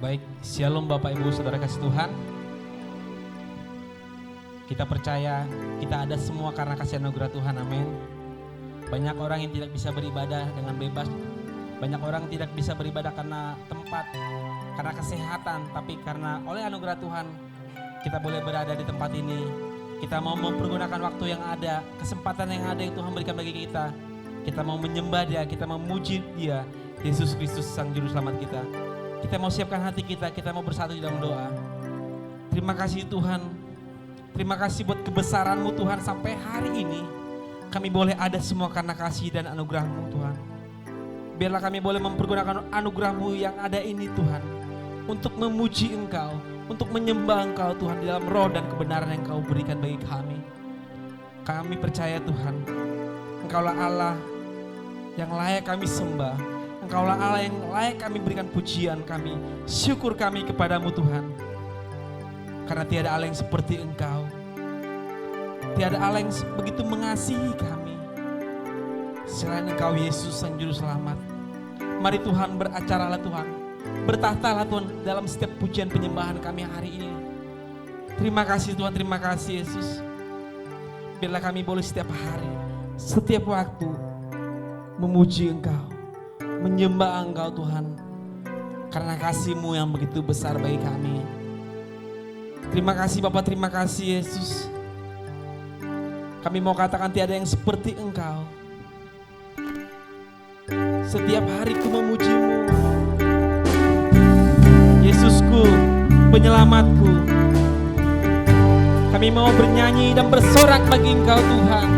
Baik, shalom Bapak Ibu Saudara kasih Tuhan. Kita percaya kita ada semua karena kasih anugerah Tuhan, amin. Banyak orang yang tidak bisa beribadah dengan bebas. Banyak orang tidak bisa beribadah karena tempat, karena kesehatan. Tapi karena oleh anugerah Tuhan kita boleh berada di tempat ini. Kita mau mempergunakan waktu yang ada, kesempatan yang ada yang Tuhan berikan bagi kita. Kita mau menyembah Dia, kita mau memuji Dia, Yesus Kristus Sang Juru Selamat kita. Kita mau siapkan hati kita mau bersatu di dalam doa. Terima kasih Tuhan. Terima kasih buat kebesaran-Mu Tuhan, sampai hari ini kami boleh ada semua karena kasih dan anugerah-Mu Tuhan. Biarlah kami boleh mempergunakan anugerah-Mu yang ada ini Tuhan, untuk memuji Engkau, untuk menyembah Engkau Tuhan di dalam roh dan kebenaran yang Engkau berikan bagi kami. Kami percaya Tuhan, Engkaulah Allah yang layak kami sembah. Engkaulah Allah yang layak kami berikan pujian kami, syukur kami kepadamu Tuhan. Karena tiada Allah yang seperti Engkau. Tiada Allah yang begitu mengasihi kami selain Engkau Yesus Sang Juru Selamat. Mari Tuhan beracaralah Tuhan, bertahtalah Tuhan dalam setiap pujian penyembahan kami hari ini. Terima kasih Tuhan, terima kasih Yesus. Biarlah kami boleh setiap hari, setiap waktu memuji Engkau, menyembah Engkau Tuhan, karena kasih-Mu yang begitu besar bagi kami. Terima kasih Bapa, terima kasih Yesus. Kami mau katakan tiada yang seperti Engkau. Setiap hari ku memuji-Mu, Yesusku, penyelamatku. Kami mau bernyanyi dan bersorak bagi Engkau Tuhan.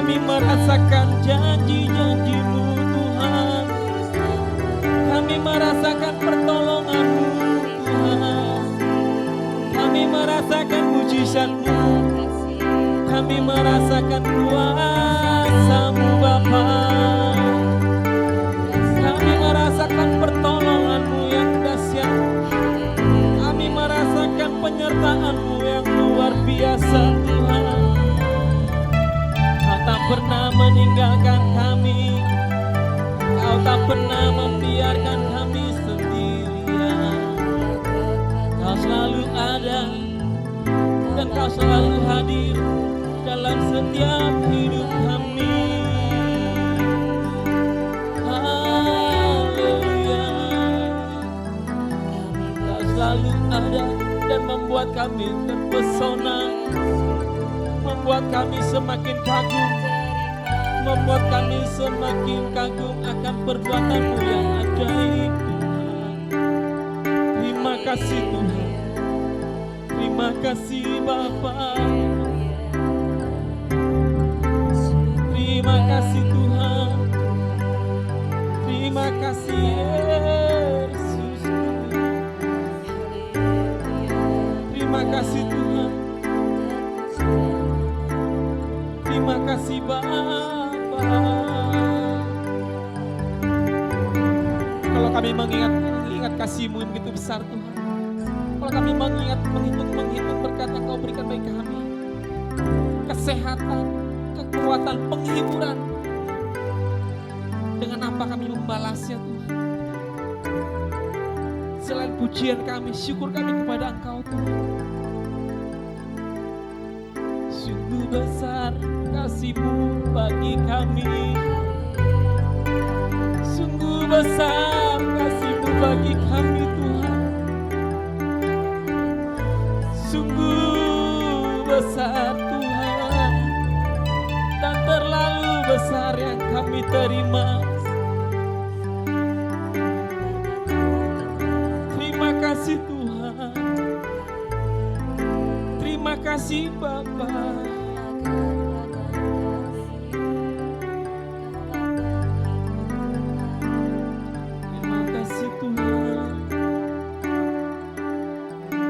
Kami merasakan janji-janji-Mu Tuhan. Kami merasakan pertolongan-Mu Tuhan. Kami merasakan mujizat-Mu. Kami merasakan kuasa-Mu Bapa. Kami merasakan pertolongan-Mu yang dahsyat. Kami merasakan penyertaan-Mu yang luar biasa Tuhan. Kau tak pernah meninggalkan kami. Kau tak pernah membiarkan kami sendirian. Kau selalu ada dan Kau selalu hadir dalam setiap hidup kami. Haleluya. Kau selalu ada dan membuat kami terpesona, membuat kami semakin kagum, membuat kami semakin kagum akan perbuatan-Mu yang ajaib Tuhan. Terima kasih Tuhan. Terima kasih Bapa. Terima kasih Tuhan. Terima kasih Yesus. Terima kasih Tuhan. Terima kasih Bapa. Kalau kami mengingat kasih-Mu yang begitu besar Tuhan. Kalau kami menghitung berkat yang Kau berikan bagi kami. Kesehatan, kekuatan, penghiburan. Dengan apa kami membalasnya Tuhan. Selain pujian kami, syukur kami kepada Engkau Tuhan. Sungguh besar kasih-Mu bagi kami. Sungguh besar kasih-Mu bagi kami Tuhan. Sungguh besar Tuhan. Dan terlalu besar yang kami terima. Terima kasih Tuhan. Terima kasih Bapa. Terima kasih Tuhan.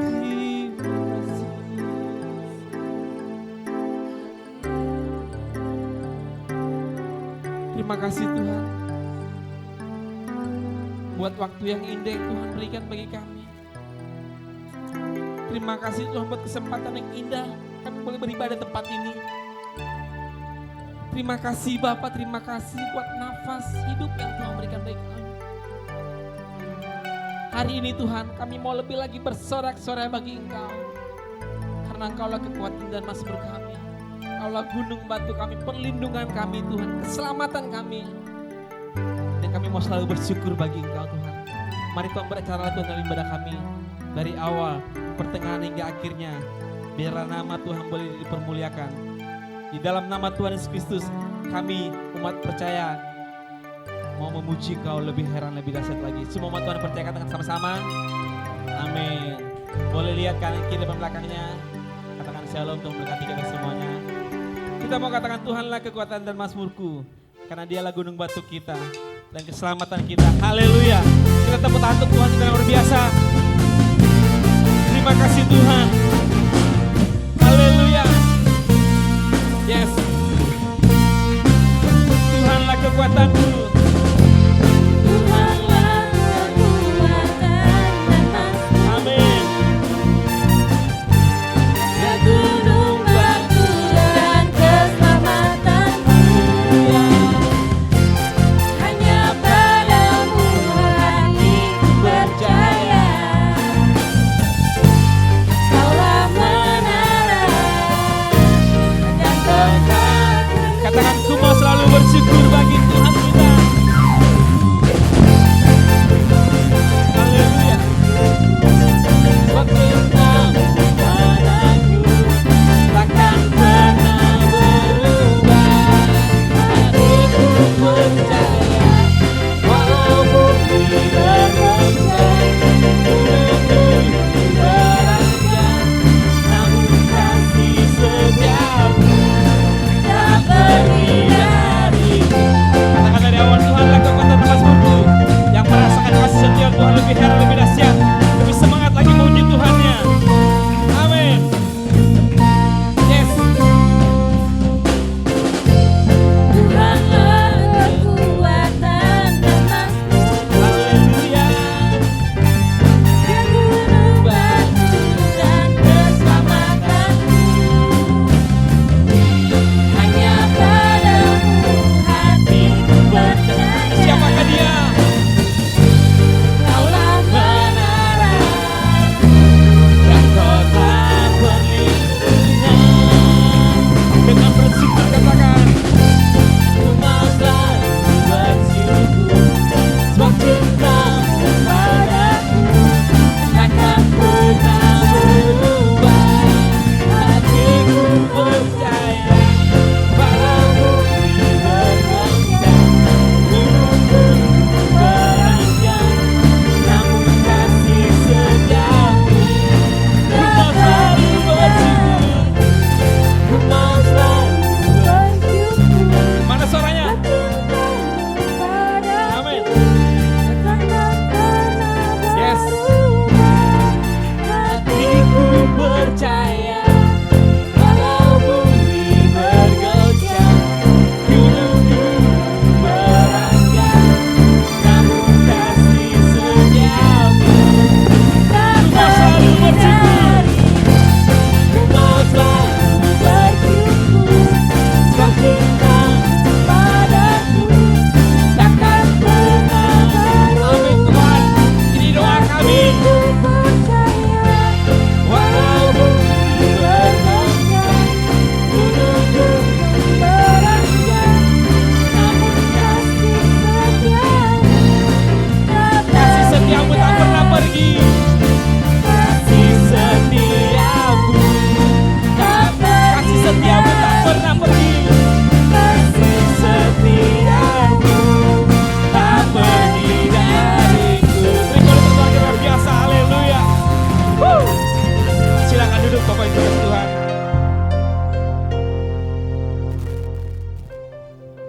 Terima kasih. Terima kasih Tuhan. Buat waktu yang indah yang Tuhan berikan bagi kami. Terima kasih Tuhan buat kesempatan yang indah kami boleh beribadah di tempat ini. Terima kasih Bapak, terima kasih buat nafas hidup yang Tuhan berikan bagi kami. Hari ini Tuhan kami mau lebih lagi bersorak-sorai bagi Engkau. Karena Engkaulah kekuatan dan mazmur kami. Engkaulah gunung batu kami, perlindungan kami Tuhan, keselamatan kami. Dan kami mau selalu bersyukur bagi Engkau Tuhan. Mari Tuhan beracara Tuhan dalam ibadah kami. Dari awal, pertengahan hingga akhirnya. Biarlah nama Tuhan boleh dipermuliakan. Di dalam nama Tuhan Yesus Kristus, kami umat percaya mau memuji Kau lebih heran, lebih dahsyat lagi. Semua umat Tuhan percayakan dengan sama-sama. Amin. Boleh lihat kanan kiri depan belakangnya. Katakan shalom untuk memberkati kita semuanya. Kita mau katakan Tuhanlah kekuatan dan mazmurku. Karena Dialah gunung batu kita dan keselamatan kita. Haleluya. Kita tepuk tangan untuk Tuhan yang luar biasa. Terima kasih Tuhan. Haleluya. Yes. Tuhanlah kekuatanku. Tuhanlah kekuatan dan mazmur. Amin. Ya gunung batu dan keselamatanku. Hanya padamu hatiku percaya. Kaulah menara dan tempat. Katakan ku mau selalu bersyukur bagi Tuhan kita. Haleluya. Waktu kamu padaku takkan pernah berubah. Hatiku percaya walau bumi bergoncang, gunung beranjak, namun kasih setiamu tak pergi setiamu tak pernah pergi. kasih setiamu tak pergi dariku. Beri boleh tepuk tangan luar biasa, haleluya. Silakan duduk Bapak Ibu Tuhan.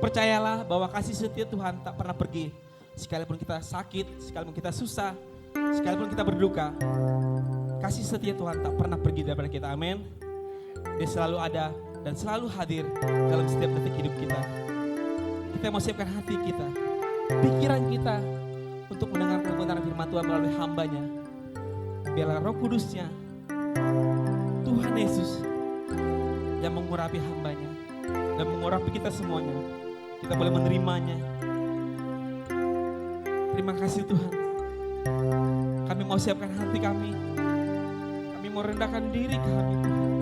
Percayalah bahwa kasih setia Tuhan tak pernah pergi. Sekalipun kita sakit, sekalipun kita susah, sekalipun kita berduka, kasih setia Tuhan tak pernah pergi daripada kita, amin. Dia selalu ada dan selalu hadir dalam setiap detik hidup kita. Kita mau siapkan hati kita, pikiran kita untuk mendengar kebenaran firman Tuhan melalui hambanya. Biarlah Roh Kudusnya, Tuhan Yesus yang mengurapi hambanya dan mengurapi kita semuanya. Kita boleh menerimanya. Terima kasih Tuhan. Kami mau siapkan hati kami. Kami mau rendahkan diri kami Tuhan.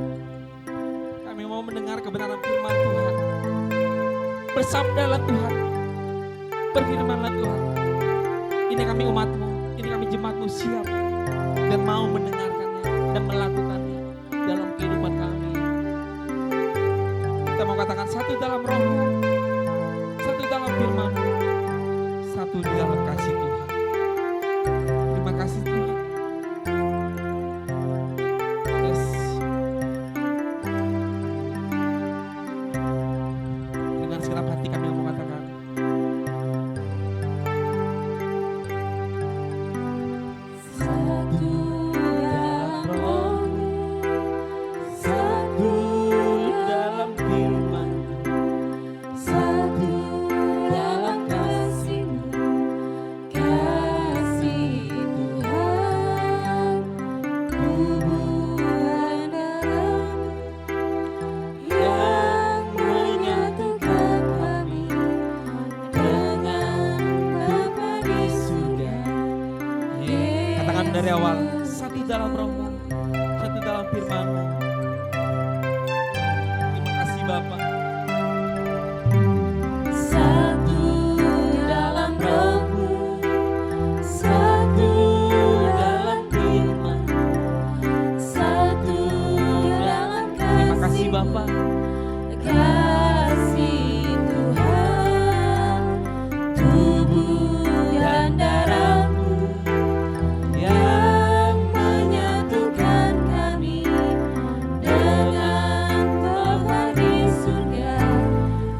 Kami mau mendengar kebenaran firman Tuhan. Bersabdalah Tuhan. Berfirmanlah Tuhan. Ini kami umat-Mu, ini kami jemaat-Mu siap dan mau mendengarkannya dan melakukannya dalam kehidupan kami. Kita mau katakan satu dalam Roh-Mu, satu dalam firman-Mu, satu di dalam kasih Tuhan. Terima kasih Tuhan. Yes. Dengan segenap hati kami mau katakan, Satu dalam Roh, satu dalam firman, satu dalam kasih-Mu, kasih Tuhan, hubungan darah-Mu yang menyatukan kami dengan Bapa di surga. katakan dari awal, satu dalam Roh-Mu, satu dalam firman-Mu. Terima kasih Bapa. Satu dalam Roh-Mu, satu dalam firman, satu dalam Terima kasih kasih-Mu, Bapa. kasih Tuhan, tubuh dan darah-Mu yang menyatukan kami dengan Bapa di surga.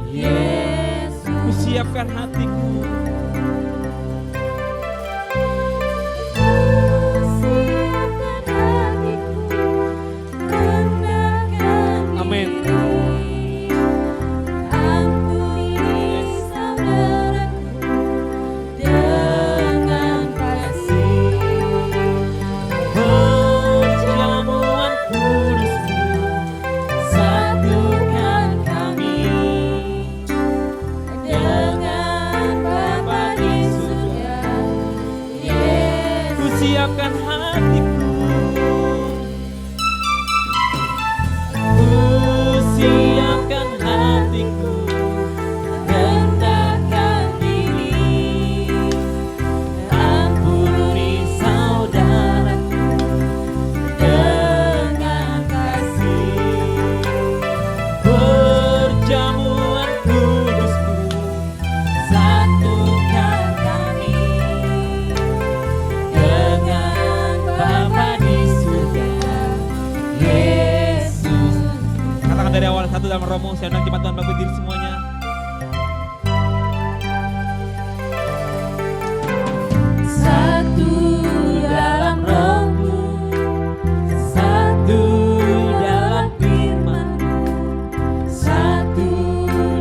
Yesus, Ku siapkan hatiku. siapkan hatiku, rendahkan Amin. diri, ampuni saudaraku dengan kasih, perjamuan kudus-Mu satukan kami dengan Bapa di surga. Ku Yesus, siapkan hatiku. ku siapkan hatiku, rendahkan diri, ampuni saudaraku dengan kasih, perjamuan kudus-Mu satukan kami dengan Bapa di surga. Yesus, Katakan dari awal, satu dalam Roh-Mu, saya undang jemaat Tuhan bangkit diri semuanya. satu dalam Roh-Mu, satu dalam firman-Mu, satu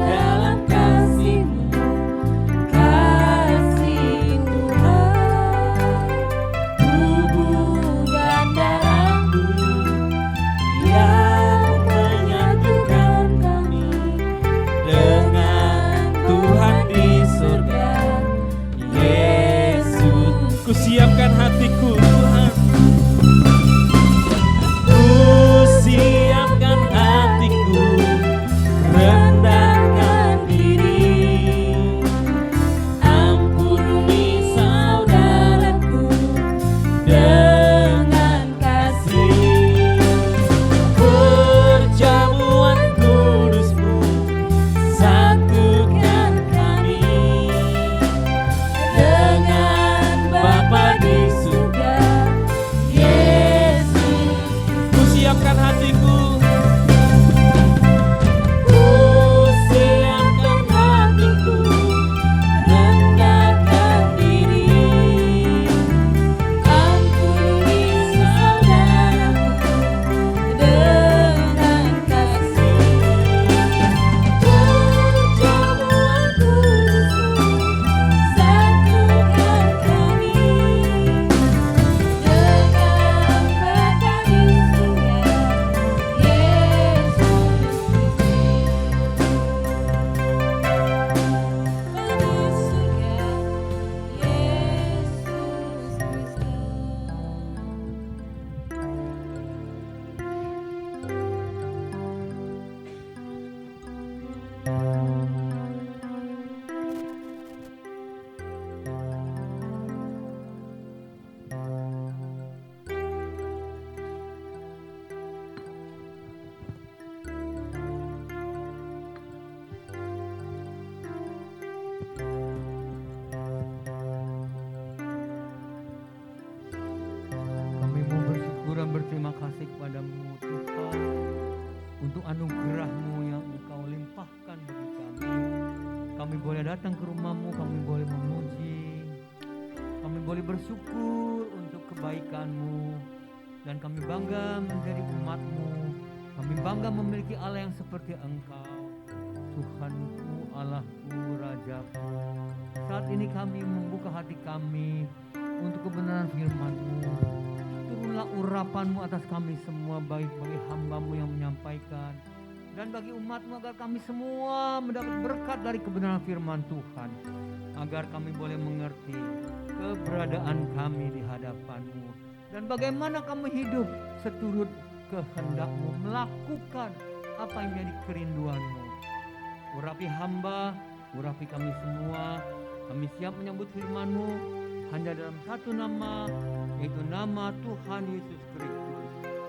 dalam kasih-Mu, kasih Tuhan, tubuh dan darah-Mu yang menyatukan kami dengan Tuhan di surga. Yesus, Ku siapkan hatiku Tuhan. ku siapkan hatiku, rendahkan diri, ampuni saudaraku dengan kasih, perjamuan boleh datang ke rumah-Mu, kami boleh memuji, kami boleh bersyukur untuk kebaikan-Mu, dan kami bangga menjadi umat-Mu. Kami bangga memiliki Allah yang seperti Engkau, Tuhanku, Allahku, Rajaku. Saat ini kami membuka hati kami untuk kebenaran firman-Mu. Turunlah urapan-Mu atas kami semua, baik bagi hamba-Mu yang menyampaikan, dan bagi umat-Mu, agar kami semua mendapat berkat dari kebenaran firman Tuhan, agar kami boleh mengerti keberadaan kami di hadapan-Mu, dan bagaimana kami hidup seturut kehendak-Mu, melakukan apa yang menjadi kerinduan-Mu. Urapi hamba, urapi kami semua. Kami siap menyambut firman-Mu hanya dalam satu nama, yaitu nama Tuhan Yesus Kristus.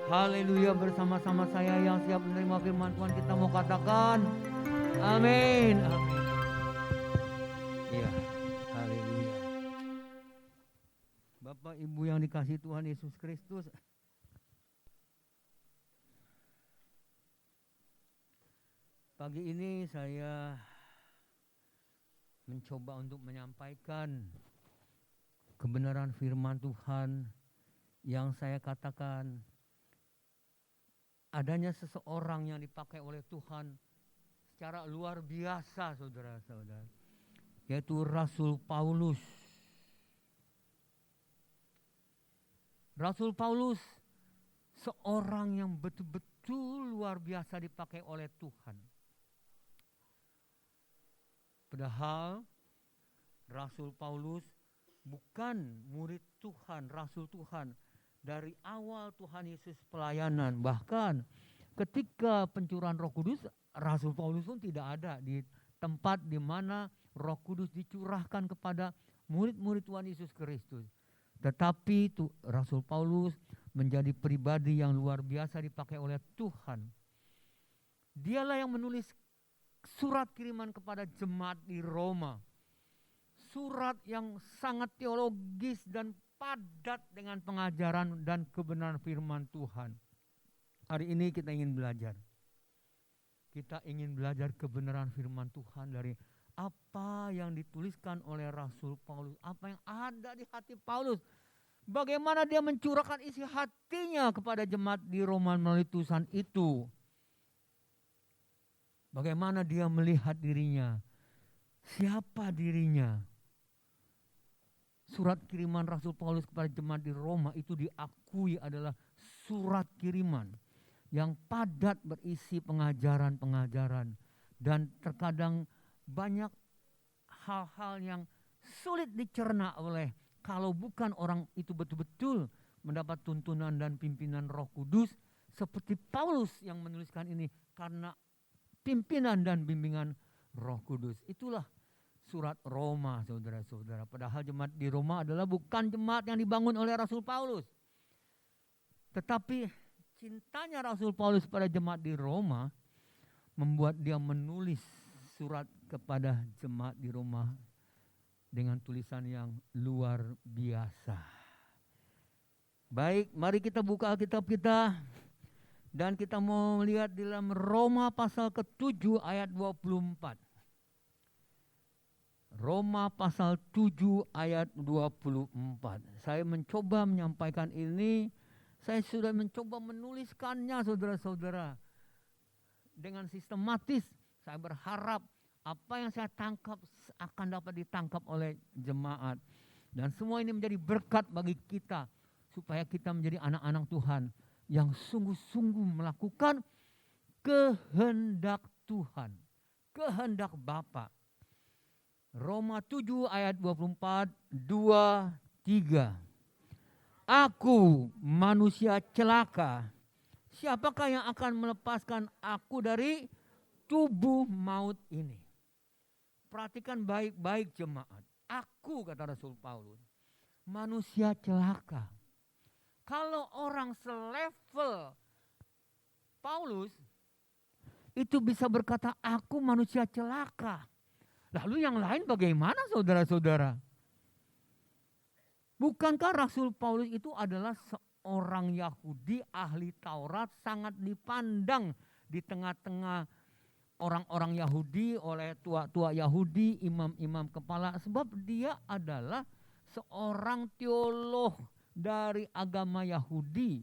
Haleluya. Bersama-sama saya yang siap menerima firman Tuhan, kita mau katakan amin. Amin. Ya, haleluya. Bapak Ibu yang dikasihi Tuhan Yesus Kristus, pagi ini saya mencoba untuk menyampaikan kebenaran firman Tuhan yang saya katakan adanya seseorang yang dipakai oleh Tuhan secara luar biasa, saudara-saudara, yaitu Rasul Paulus. Rasul Paulus seorang yang betul-betul luar biasa dipakai oleh Tuhan. Padahal Rasul Paulus bukan murid Tuhan, Rasul Tuhan. Dari awal Tuhan Yesus pelayanan, bahkan ketika pencurahan Roh Kudus, Rasul Paulus pun tidak ada di tempat di mana Roh Kudus dicurahkan kepada murid-murid Tuhan Yesus Kristus. Tetapi Rasul Paulus menjadi pribadi yang luar biasa dipakai oleh Tuhan. Dialah yang menulis surat kiriman kepada jemaat di Roma. Surat yang sangat teologis dan padat dengan pengajaran dan kebenaran firman Tuhan. Hari ini kita ingin belajar. Kita ingin belajar kebenaran firman Tuhan dari apa yang dituliskan oleh Rasul Paulus, apa yang ada di hati Paulus. Bagaimana dia mencurahkan isi hatinya kepada jemaat di Roma melalui tulisan itu. Bagaimana dia melihat dirinya, siapa dirinya. Surat kiriman Rasul Paulus kepada jemaat di Roma itu diakui adalah surat kiriman yang padat berisi pengajaran-pengajaran, dan terkadang banyak hal-hal yang sulit dicerna oleh kalau bukan orang itu betul-betul mendapat tuntunan dan pimpinan Roh Kudus seperti Paulus yang menuliskan ini karena pimpinan dan bimbingan Roh Kudus. Itulah surat Roma, saudara-saudara. Padahal jemaat di Roma adalah bukan jemaat yang dibangun oleh Rasul Paulus. Tetapi cintanya Rasul Paulus pada jemaat di Roma membuat dia menulis surat kepada jemaat di Roma dengan tulisan yang luar biasa. Baik, mari kita buka Alkitab kita. Dan kita mau melihat di dalam Roma pasal ke-7 ayat 24. Roma pasal 7 ayat 24. Saya mencoba menyampaikan ini, saya sudah mencoba menuliskannya, saudara-saudara. Dengan sistematis, saya berharap apa yang saya tangkap akan dapat ditangkap oleh jemaat. Dan semua ini menjadi berkat bagi kita, supaya kita menjadi anak-anak Tuhan yang sungguh-sungguh melakukan kehendak Tuhan, kehendak Bapa. Roma 7 ayat 24, 2, 3. Aku manusia celaka, siapakah yang akan melepaskan aku dari tubuh maut ini? Perhatikan baik-baik jemaat. Aku, kata Rasul Paulus, manusia celaka. Kalau orang selevel Paulus itu bisa berkata, aku manusia celaka. Lalu yang lain bagaimana, saudara-saudara? Bukankah Rasul Paulus itu adalah seorang Yahudi ahli Taurat, sangat dipandang di tengah-tengah orang-orang Yahudi, oleh tua-tua Yahudi, imam-imam kepala, sebab dia adalah seorang teolog dari agama Yahudi.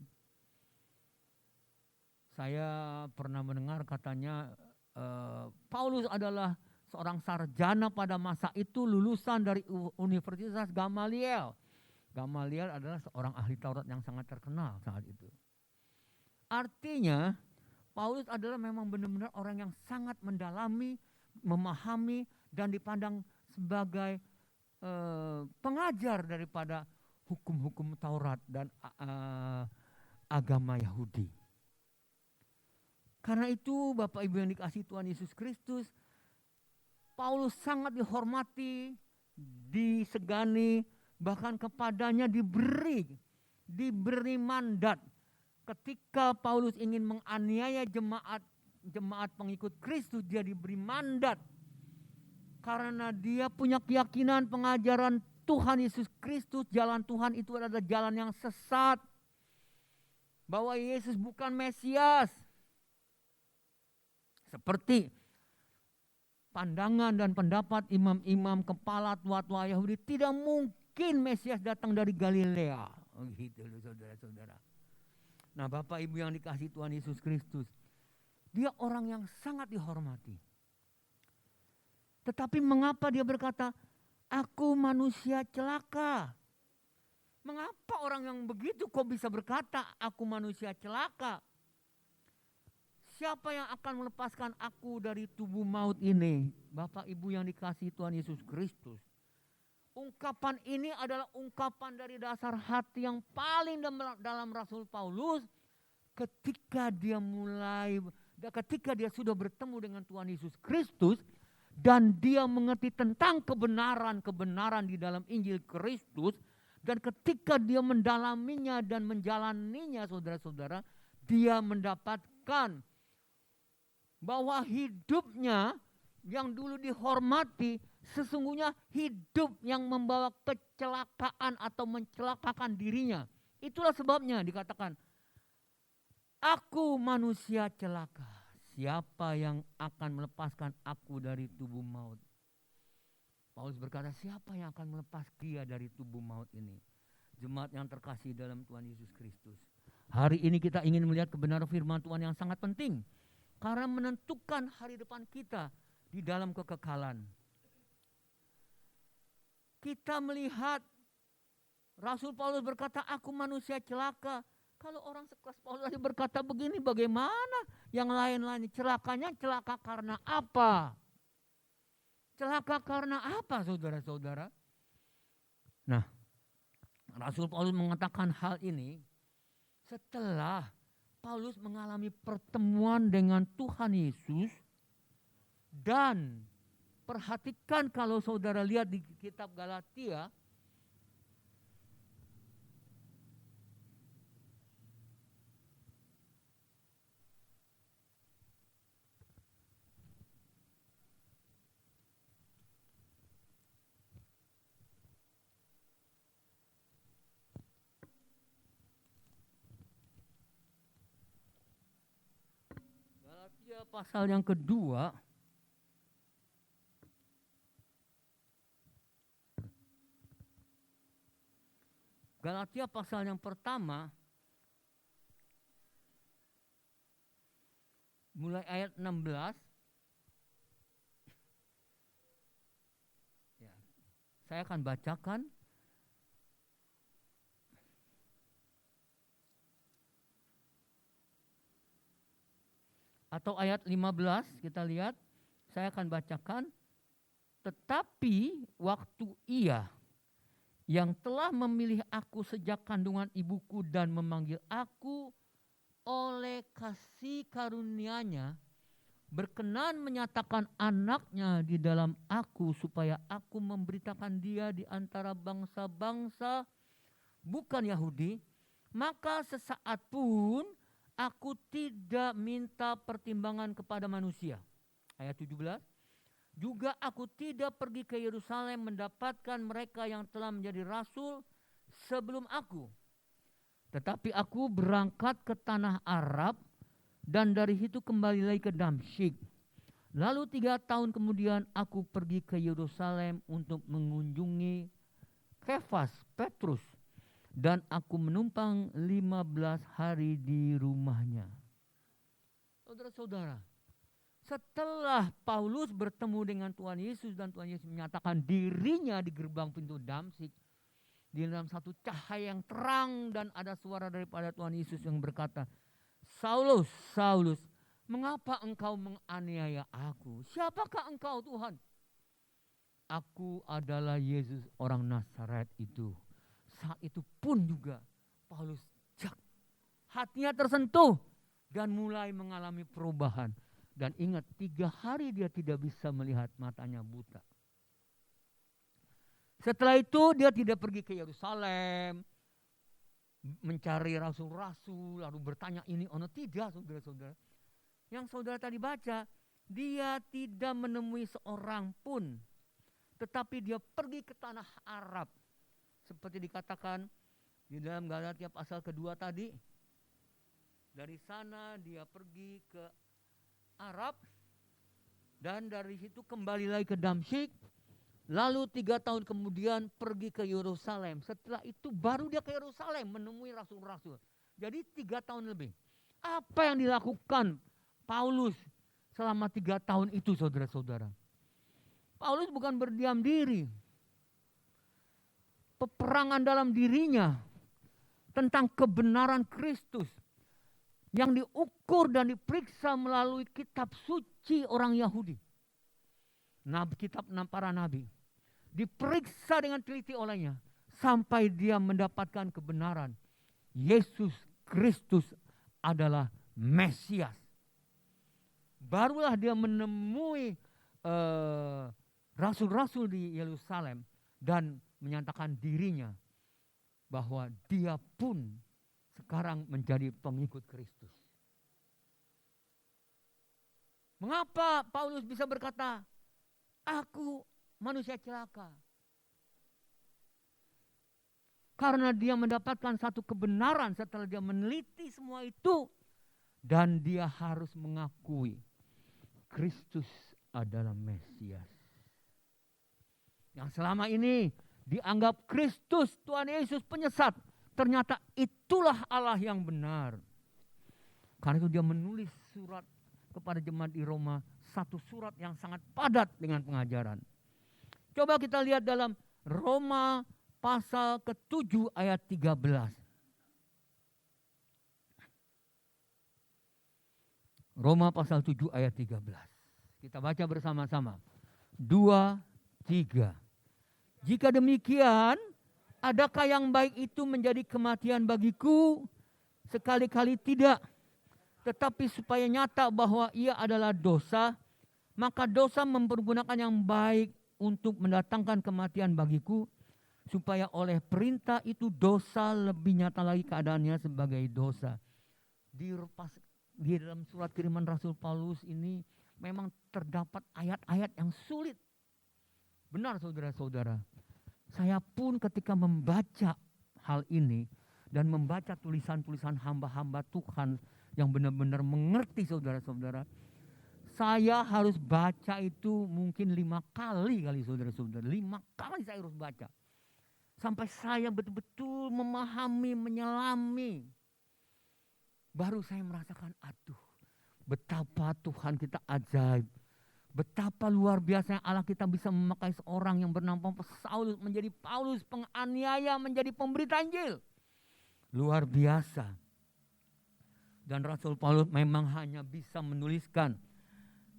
Saya pernah mendengar katanya Paulus adalah seorang sarjana pada masa itu, lulusan dari Universitas Gamaliel. Gamaliel adalah seorang ahli Taurat yang sangat terkenal saat itu. Artinya Paulus adalah memang benar-benar orang yang sangat mendalami, memahami, dan dipandang sebagai pengajar daripada hukum-hukum Taurat dan agama Yahudi. Karena itu Bapak Ibu yang dikasihi Tuhan Yesus Kristus, Paulus sangat dihormati, disegani, bahkan kepadanya diberi mandat ketika Paulus ingin menganiaya jemaat pengikut Kristus. Dia diberi mandat karena dia punya keyakinan pengajaran Tuhan Yesus Kristus, jalan Tuhan itu adalah jalan yang sesat, bahwa Yesus bukan Mesias. Seperti pandangan dan pendapat imam-imam kepala tua-tua Yahudi, tidak mungkin Mesias datang dari Galilea. Oh gitu loh saudara-saudara. Nah Bapak Ibu yang dikasihi Tuhan Yesus Kristus, dia orang yang sangat dihormati. Tetapi mengapa dia berkata, aku manusia celaka? Mengapa orang yang begitu kok bisa berkata, aku manusia celaka? Siapa yang akan melepaskan aku dari tubuh maut ini? Bapak Ibu yang dikasihi Tuhan Yesus Kristus. Ungkapan ini adalah ungkapan dari dasar hati yang paling dalam Rasul Paulus ketika dia sudah bertemu dengan Tuhan Yesus Kristus dan dia mengerti tentang kebenaran di dalam Injil Kristus, dan ketika dia mendalaminya dan menjalaninya, saudara-saudara, dia mendapatkan bahwa hidupnya yang dulu dihormati sesungguhnya hidup yang membawa kecelakaan atau mencelakakan dirinya. Itulah sebabnya dikatakan, aku manusia celaka. Siapa yang akan melepaskan aku dari tubuh maut? Paulus berkata, siapa yang akan melepas dia dari tubuh maut ini? Jemaat yang terkasih dalam Tuhan Yesus Kristus, hari ini kita ingin melihat kebenaran firman Tuhan yang sangat penting, karena menentukan hari depan kita di dalam kekekalan. Kita melihat Rasul Paulus berkata, aku manusia celaka. Kalau orang sekelas Paulus berkata begini, bagaimana yang lain-lain? Celakanya celaka karena apa? Celaka karena apa, saudara-saudara? Nah, Rasul Paulus mengatakan hal ini setelah Paulus mengalami pertemuan dengan Tuhan Yesus. Dan perhatikan kalau saudara lihat di kitab Galatia, pasal yang kedua, Galatia pasal yang pertama, mulai ayat 16. Ya, saya akan bacakan. Atau ayat 15 kita lihat, saya akan bacakan. Tetapi waktu Ia yang telah memilih aku sejak kandungan ibuku dan memanggil aku oleh kasih karunia-Nya, berkenan menyatakan anaknya di dalam aku supaya aku memberitakan dia di antara bangsa-bangsa bukan Yahudi, maka sesaat pun aku tidak minta pertimbangan kepada manusia. Ayat 17. Juga aku tidak pergi ke Yerusalem mendapatkan mereka yang telah menjadi rasul sebelum aku. Tetapi aku berangkat ke tanah Arab dan dari situ kembali lagi ke Damsyik. Lalu 3 tahun kemudian aku pergi ke Yerusalem untuk mengunjungi Kefas, Petrus. Dan aku menumpang 15 hari di rumahnya. Saudara-saudara, setelah Paulus bertemu dengan Tuhan Yesus dan Tuhan Yesus menyatakan dirinya di gerbang pintu Damsyik, di dalam satu cahaya yang terang, dan ada suara daripada Tuhan Yesus yang berkata, Saulus, Saulus, mengapa engkau menganiaya aku? Siapakah engkau, Tuhan? Aku adalah Yesus orang Nazaret itu. Saat itu pun juga Paulus hatinya tersentuh dan mulai mengalami perubahan. Dan ingat, 3 hari dia tidak bisa melihat, matanya buta. Setelah itu dia tidak pergi ke Yerusalem mencari rasul-rasul lalu bertanya ini ono, tidak, saudara-saudara. Yang saudara tadi baca, dia tidak menemui seorang pun, tetapi dia pergi ke tanah Arab. Seperti dikatakan di dalam Galatia pasal kedua tadi. Dari sana dia pergi ke Arab. Dan dari situ kembali lagi ke Damsyik. Lalu 3 tahun kemudian pergi ke Yerusalem. Setelah itu baru dia ke Yerusalem menemui rasul-rasul. Jadi 3 tahun lebih. Apa yang dilakukan Paulus selama 3 tahun itu, saudara-saudara? Paulus bukan berdiam diri. Peperangan dalam dirinya tentang kebenaran Kristus yang diukur dan diperiksa melalui kitab suci orang Yahudi. Kitab para nabi. Diperiksa dengan teliti olehnya sampai dia mendapatkan kebenaran. Yesus Kristus adalah Mesias. Barulah dia menemui rasul-rasul di Yerusalem dan menyatakan dirinya bahwa dia pun sekarang menjadi pengikut Kristus. Mengapa Paulus bisa berkata, aku manusia celaka? Karena dia mendapatkan satu kebenaran setelah dia meneliti semua itu. Dan dia harus mengakui Kristus adalah Mesias. Yang selama ini dianggap Kristus, Tuhan Yesus penyesat. Ternyata itulah Allah yang benar. Karena itu dia menulis surat kepada jemaat di Roma. Satu surat yang sangat padat dengan pengajaran. Coba kita lihat dalam Roma pasal ke-7 ayat 13. Roma pasal 7 ayat 13. Kita baca bersama-sama. 2, 3. Jika demikian, adakah yang baik itu menjadi kematian bagiku? Sekali-kali tidak. Tetapi supaya nyata bahwa ia adalah dosa, maka dosa mempergunakan yang baik untuk mendatangkan kematian bagiku, supaya oleh perintah itu dosa lebih nyata lagi keadaannya sebagai dosa. Di dalam surat kiriman Rasul Paulus ini memang terdapat ayat-ayat yang sulit. Benar saudara-saudara. Saya pun ketika membaca hal ini dan membaca tulisan-tulisan hamba-hamba Tuhan yang benar-benar mengerti saudara-saudara, saya harus baca itu mungkin 5 kali saudara-saudara. 5 kali saya harus baca. Sampai saya betul-betul memahami, menyelami. Baru saya merasakan, aduh, betapa Tuhan kita ajaib. Betapa luar biasa Allah kita bisa memakai seorang yang bernama Saulus menjadi Paulus penganiaya, menjadi pemberita Injil. Luar biasa. Dan Rasul Paulus memang hanya bisa menuliskan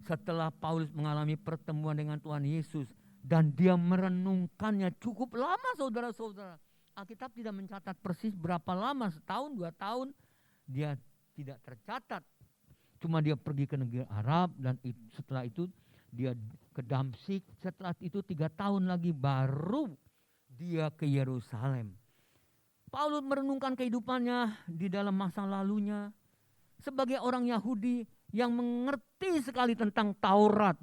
setelah Paulus mengalami pertemuan dengan Tuhan Yesus. Dan dia merenungkannya cukup lama saudara-saudara. Alkitab tidak mencatat persis berapa lama, 1 tahun, 2 tahun. Dia tidak tercatat. Cuma dia pergi ke negeri Arab dan setelah itu dia ke Damsyik. Setelah itu 3 tahun lagi baru dia ke Yerusalem. Paulus merenungkan kehidupannya di dalam masa lalunya. Sebagai orang Yahudi yang mengerti sekali tentang Taurat.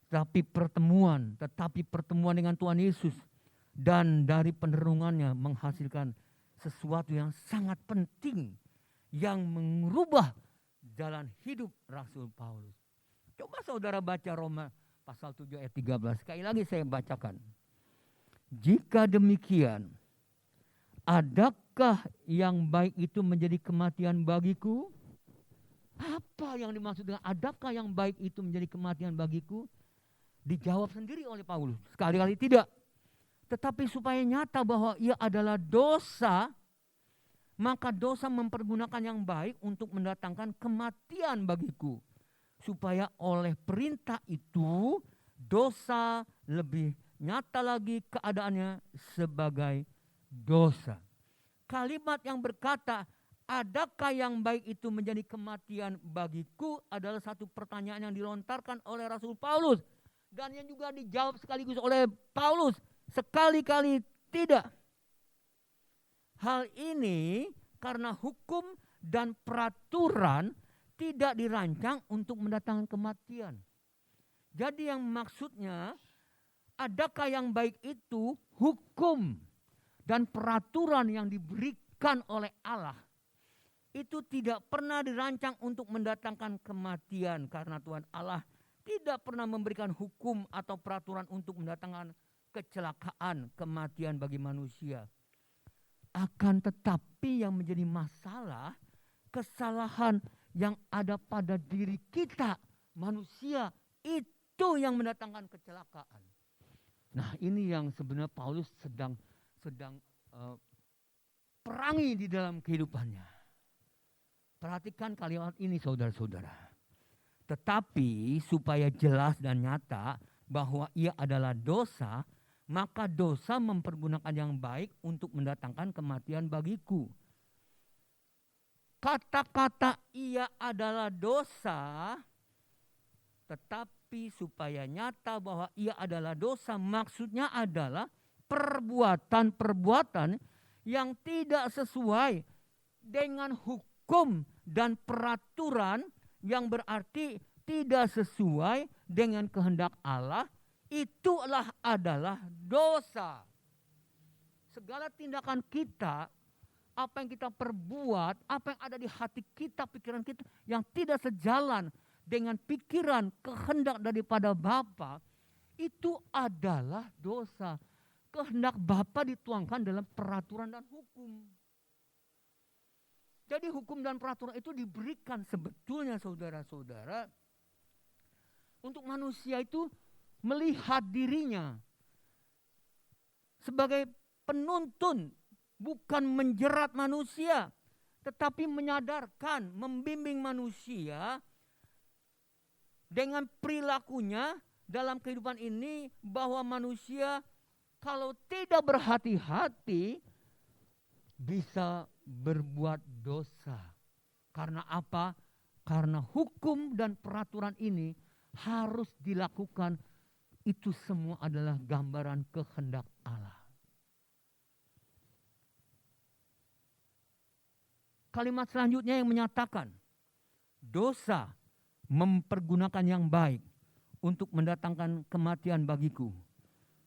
Tetapi pertemuan dengan Tuhan Yesus. Dan dari penerangannya menghasilkan sesuatu yang sangat penting. Yang mengubah jalan hidup Rasul Paulus. Coba saudara baca Roma pasal 7 ayat 13. Sekali lagi saya bacakan. Jika demikian, adakah yang baik itu menjadi kematian bagiku? Apa yang dimaksud dengan adakah yang baik itu menjadi kematian bagiku? Dijawab sendiri oleh Paulus. Sekali-kali tidak. Tetapi supaya nyata bahwa ia adalah dosa, maka dosa mempergunakan yang baik untuk mendatangkan kematian bagiku. Supaya oleh perintah itu dosa lebih nyata lagi keadaannya sebagai dosa. Kalimat yang berkata, adakah yang baik itu menjadi kematian bagiku adalah satu pertanyaan yang dilontarkan oleh Rasul Paulus. Dan yang juga dijawab sekaligus oleh Paulus. Sekali-kali tidak. Hal ini karena hukum dan peraturan tidak dirancang untuk mendatangkan kematian. Jadi yang maksudnya, adakah yang baik itu hukum dan peraturan yang diberikan oleh Allah itu tidak pernah dirancang untuk mendatangkan kematian, karena Tuhan Allah tidak pernah memberikan hukum atau peraturan untuk mendatangkan kecelakaan, kematian bagi manusia. Akan tetapi yang menjadi masalah, kesalahan yang ada pada diri kita, manusia, itu yang mendatangkan kecelakaan. Nah, ini yang sebenarnya Paulus sedang perangi di dalam kehidupannya. Perhatikan kalimat ini saudara-saudara. Tetapi supaya jelas dan nyata bahwa ia adalah dosa, maka dosa mempergunakan yang baik untuk mendatangkan kematian bagiku. Kata-kata ia adalah dosa, tetapi supaya nyata bahwa ia adalah dosa, maksudnya adalah perbuatan-perbuatan yang tidak sesuai dengan hukum dan peraturan, yang berarti tidak sesuai dengan kehendak Allah, itulah adalah dosa. Segala tindakan kita, apa yang kita perbuat, apa yang ada di hati kita, pikiran kita yang tidak sejalan dengan pikiran, kehendak daripada Bapa, itu adalah dosa. Kehendak Bapa dituangkan dalam peraturan dan hukum. Jadi hukum dan peraturan itu diberikan sebetulnya saudara-saudara untuk manusia itu melihat dirinya sebagai penuntun, bukan menjerat manusia, tetapi menyadarkan, membimbing manusia dengan perilakunya dalam kehidupan ini, bahwa manusia kalau tidak berhati-hati bisa berbuat dosa. Karena apa? Karena hukum dan peraturan ini harus dilakukan. Itu semua adalah gambaran kehendak Allah. Kalimat selanjutnya yang menyatakan dosa mempergunakan yang baik untuk mendatangkan kematian bagiku,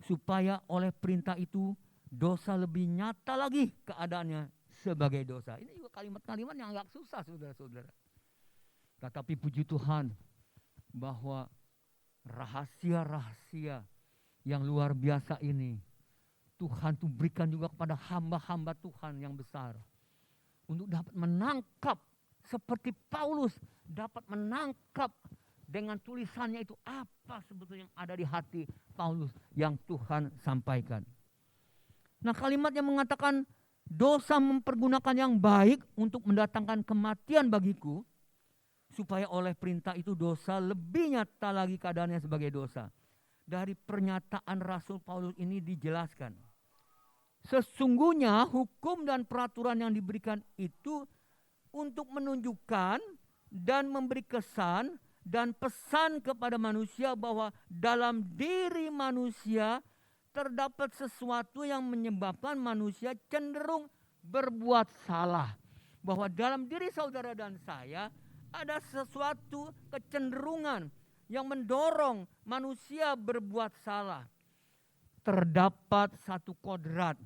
supaya oleh perintah itu dosa lebih nyata lagi keadaannya sebagai dosa. Ini juga kalimat-kalimat yang agak susah saudara-saudara. Tetapi puji Tuhan bahwa rahasia-rahasia yang luar biasa ini Tuhan tuh berikan juga kepada hamba-hamba Tuhan yang besar, untuk dapat menangkap seperti Paulus dapat menangkap dengan tulisannya itu apa sebetulnya yang ada di hati Paulus yang Tuhan sampaikan. Nah, kalimat yang mengatakan dosa mempergunakan yang baik untuk mendatangkan kematian bagiku, supaya oleh perintah itu dosa lebih nyata lagi keadaannya sebagai dosa. Dari pernyataan Rasul Paulus ini dijelaskan, sesungguhnya hukum dan peraturan yang diberikan itu untuk menunjukkan dan memberi kesan dan pesan kepada manusia bahwa dalam diri manusia terdapat sesuatu yang menyebabkan manusia cenderung berbuat salah. Bahwa dalam diri saudara dan saya ada sesuatu kecenderungan yang mendorong manusia berbuat salah. Terdapat satu kodrat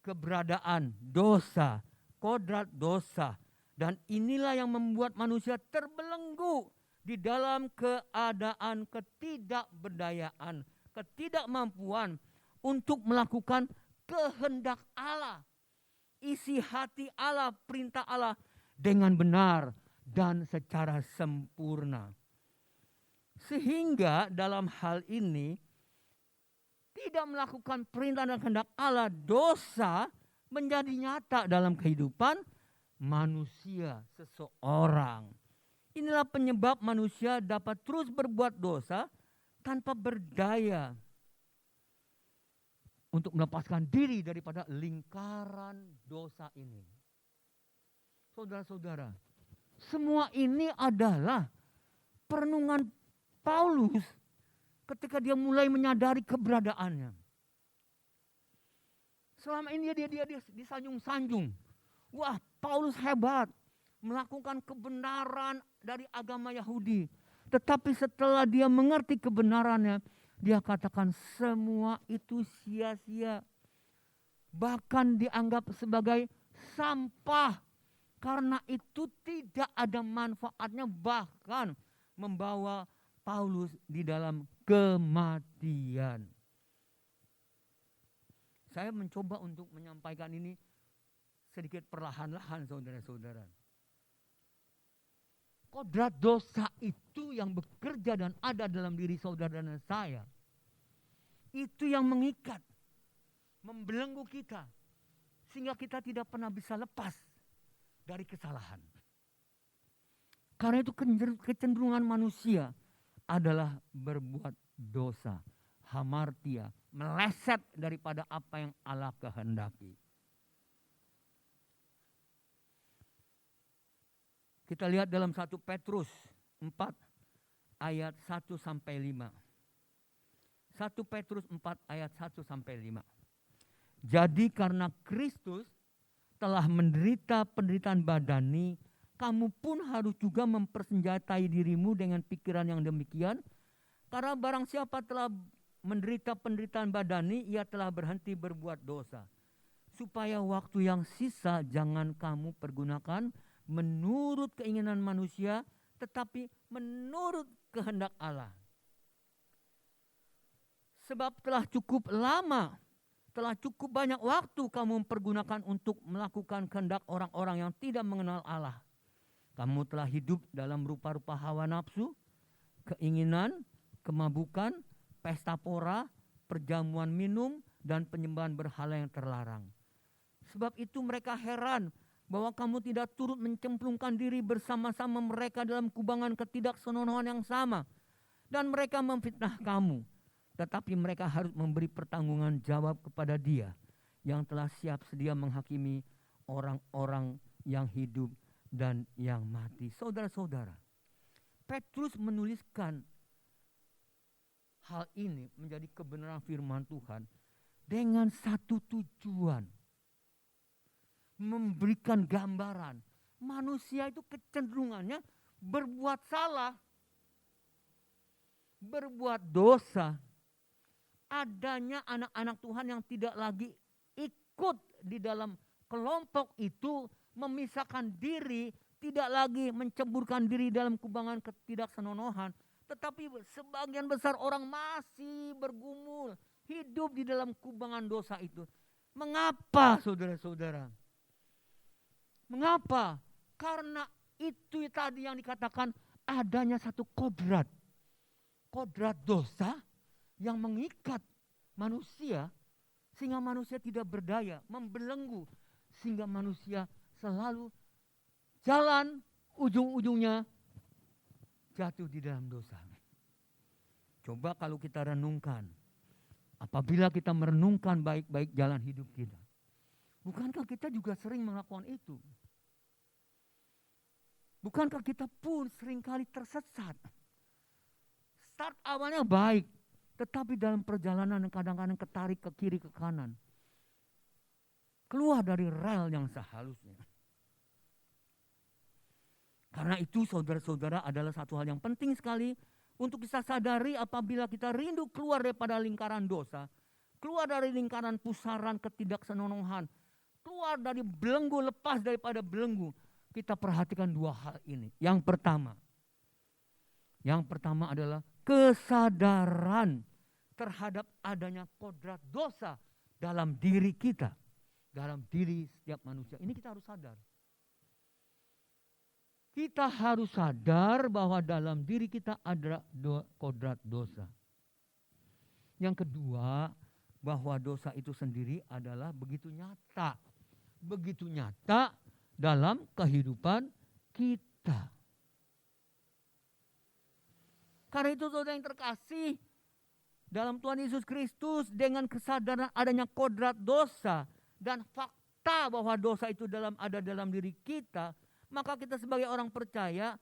keberadaan dosa, kodrat dosa. Dan inilah yang membuat manusia terbelenggu di dalam keadaan ketidakberdayaan, ketidakmampuan untuk melakukan kehendak Allah, isi hati Allah, perintah Allah dengan benar dan secara sempurna. Sehingga dalam hal ini tidak melakukan perintah dan kehendak Allah, dosa menjadi nyata dalam kehidupan manusia seseorang. Inilah penyebab manusia dapat terus berbuat dosa tanpa berdaya untuk melepaskan diri daripada lingkaran dosa ini. Saudara-saudara, semua ini adalah perenungan Paulus ketika dia mulai menyadari keberadaannya. Selama ini dia disanjung-sanjung. Wah, Paulus hebat, melakukan kebenaran dari agama Yahudi. Tetapi setelah dia mengerti kebenarannya, dia katakan semua itu sia-sia. Bahkan dianggap sebagai sampah. Karena itu tidak ada manfaatnya, bahkan membawa Paulus di dalam kematian. Saya mencoba untuk menyampaikan ini sedikit perlahan-lahan, saudara-saudara. Kodrat dosa itu yang bekerja dan ada dalam diri saudara dan saya. Itu yang mengikat, membelenggu kita, sehingga kita tidak pernah bisa lepas dari kesalahan. Karena itu kecenderungan manusia adalah berbuat dosa, hamartia, meleset daripada apa yang Allah kehendaki. Kita lihat dalam 1 Petrus 4 ayat 1 sampai 5. 1 Petrus 4 ayat 1 sampai 5. Jadi karena Kristus telah menderita penderitaan badani, kamu pun harus juga mempersenjatai dirimu dengan pikiran yang demikian. Karena barang siapa telah menderita penderitaan badani, ia telah berhenti berbuat dosa. Supaya waktu yang sisa jangan kamu pergunakan menurut keinginan manusia, tetapi menurut kehendak Allah. Sebab telah cukup lama, telah cukup banyak waktu kamu mempergunakan untuk melakukan kehendak orang-orang yang tidak mengenal Allah. Kamu telah hidup dalam rupa-rupa hawa nafsu, keinginan, kemabukan, pesta pora, perjamuan minum, dan penyembahan berhala yang terlarang. Sebab itu mereka heran bahwa kamu tidak turut mencemplungkan diri bersama-sama mereka dalam kubangan ketidaksenonohan yang sama. Dan mereka memfitnah kamu. Tetapi mereka harus memberi pertanggungan jawab kepada Dia yang telah siap sedia menghakimi orang-orang yang hidup dan yang mati. Saudara-saudara, Petrus menuliskan hal ini menjadi kebenaran firman Tuhan dengan satu tujuan. Memberikan gambaran manusia itu kecenderungannya berbuat salah, berbuat dosa. Adanya anak-anak Tuhan yang tidak lagi ikut di dalam kelompok itu, memisahkan diri, tidak lagi menceburkan diri dalam kubangan ketidaksenonohan, tetapi sebagian besar orang masih bergumul hidup di dalam kubangan dosa itu. Mengapa, saudara-saudara? Mengapa? Karena itu tadi yang dikatakan adanya satu kodrat dosa yang mengikat manusia sehingga manusia tidak berdaya, membelenggu sehingga manusia selalu jalan ujung-ujungnya jatuh di dalam dosa. Coba kalau kita renungkan, apabila kita merenungkan baik-baik jalan hidup kita, bukankah kita juga sering melakukan itu? Bukankah kita pun seringkali tersesat? Start awalnya baik, tetapi dalam perjalanan kadang-kadang ketarik ke kiri ke kanan. Keluar dari rel yang seharusnya. Karena itu saudara-saudara adalah satu hal yang penting sekali untuk kita sadari apabila kita rindu keluar daripada lingkaran dosa, keluar dari lingkaran pusaran ketidaksenonohan, keluar dari belenggu, lepas daripada belenggu. Kita perhatikan dua hal ini. Yang pertama, Yang pertama adalah kesadaran terhadap adanya kodrat dosa dalam diri kita, dalam diri setiap manusia. Ini kita harus sadar. Kita harus sadar bahwa dalam diri kita ada kodrat dosa. Yang kedua, bahwa dosa itu sendiri adalah begitu nyata. Begitu nyata dalam kehidupan kita. Karena itu saudara yang terkasih, dalam Tuhan Yesus Kristus dengan kesadaran adanya kodrat dosa dan fakta bahwa dosa itu ada dalam diri kita, maka kita sebagai orang percaya,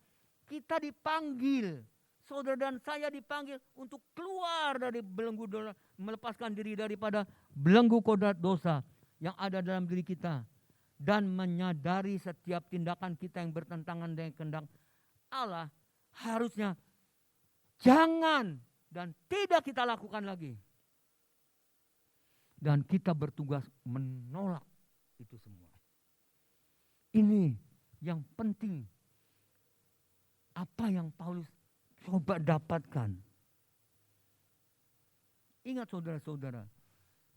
kita dipanggil, saudara dan saya dipanggil untuk keluar dari belenggu dosa, melepaskan diri daripada belenggu kodrat dosa yang ada dalam diri kita dan menyadari setiap tindakan kita yang bertentangan dengan kehendak Allah harusnya jangan dan tidak kita lakukan lagi. Dan kita bertugas menolak itu semua. Ini yang penting. Apa yang Paulus coba dapatkan. Ingat saudara-saudara,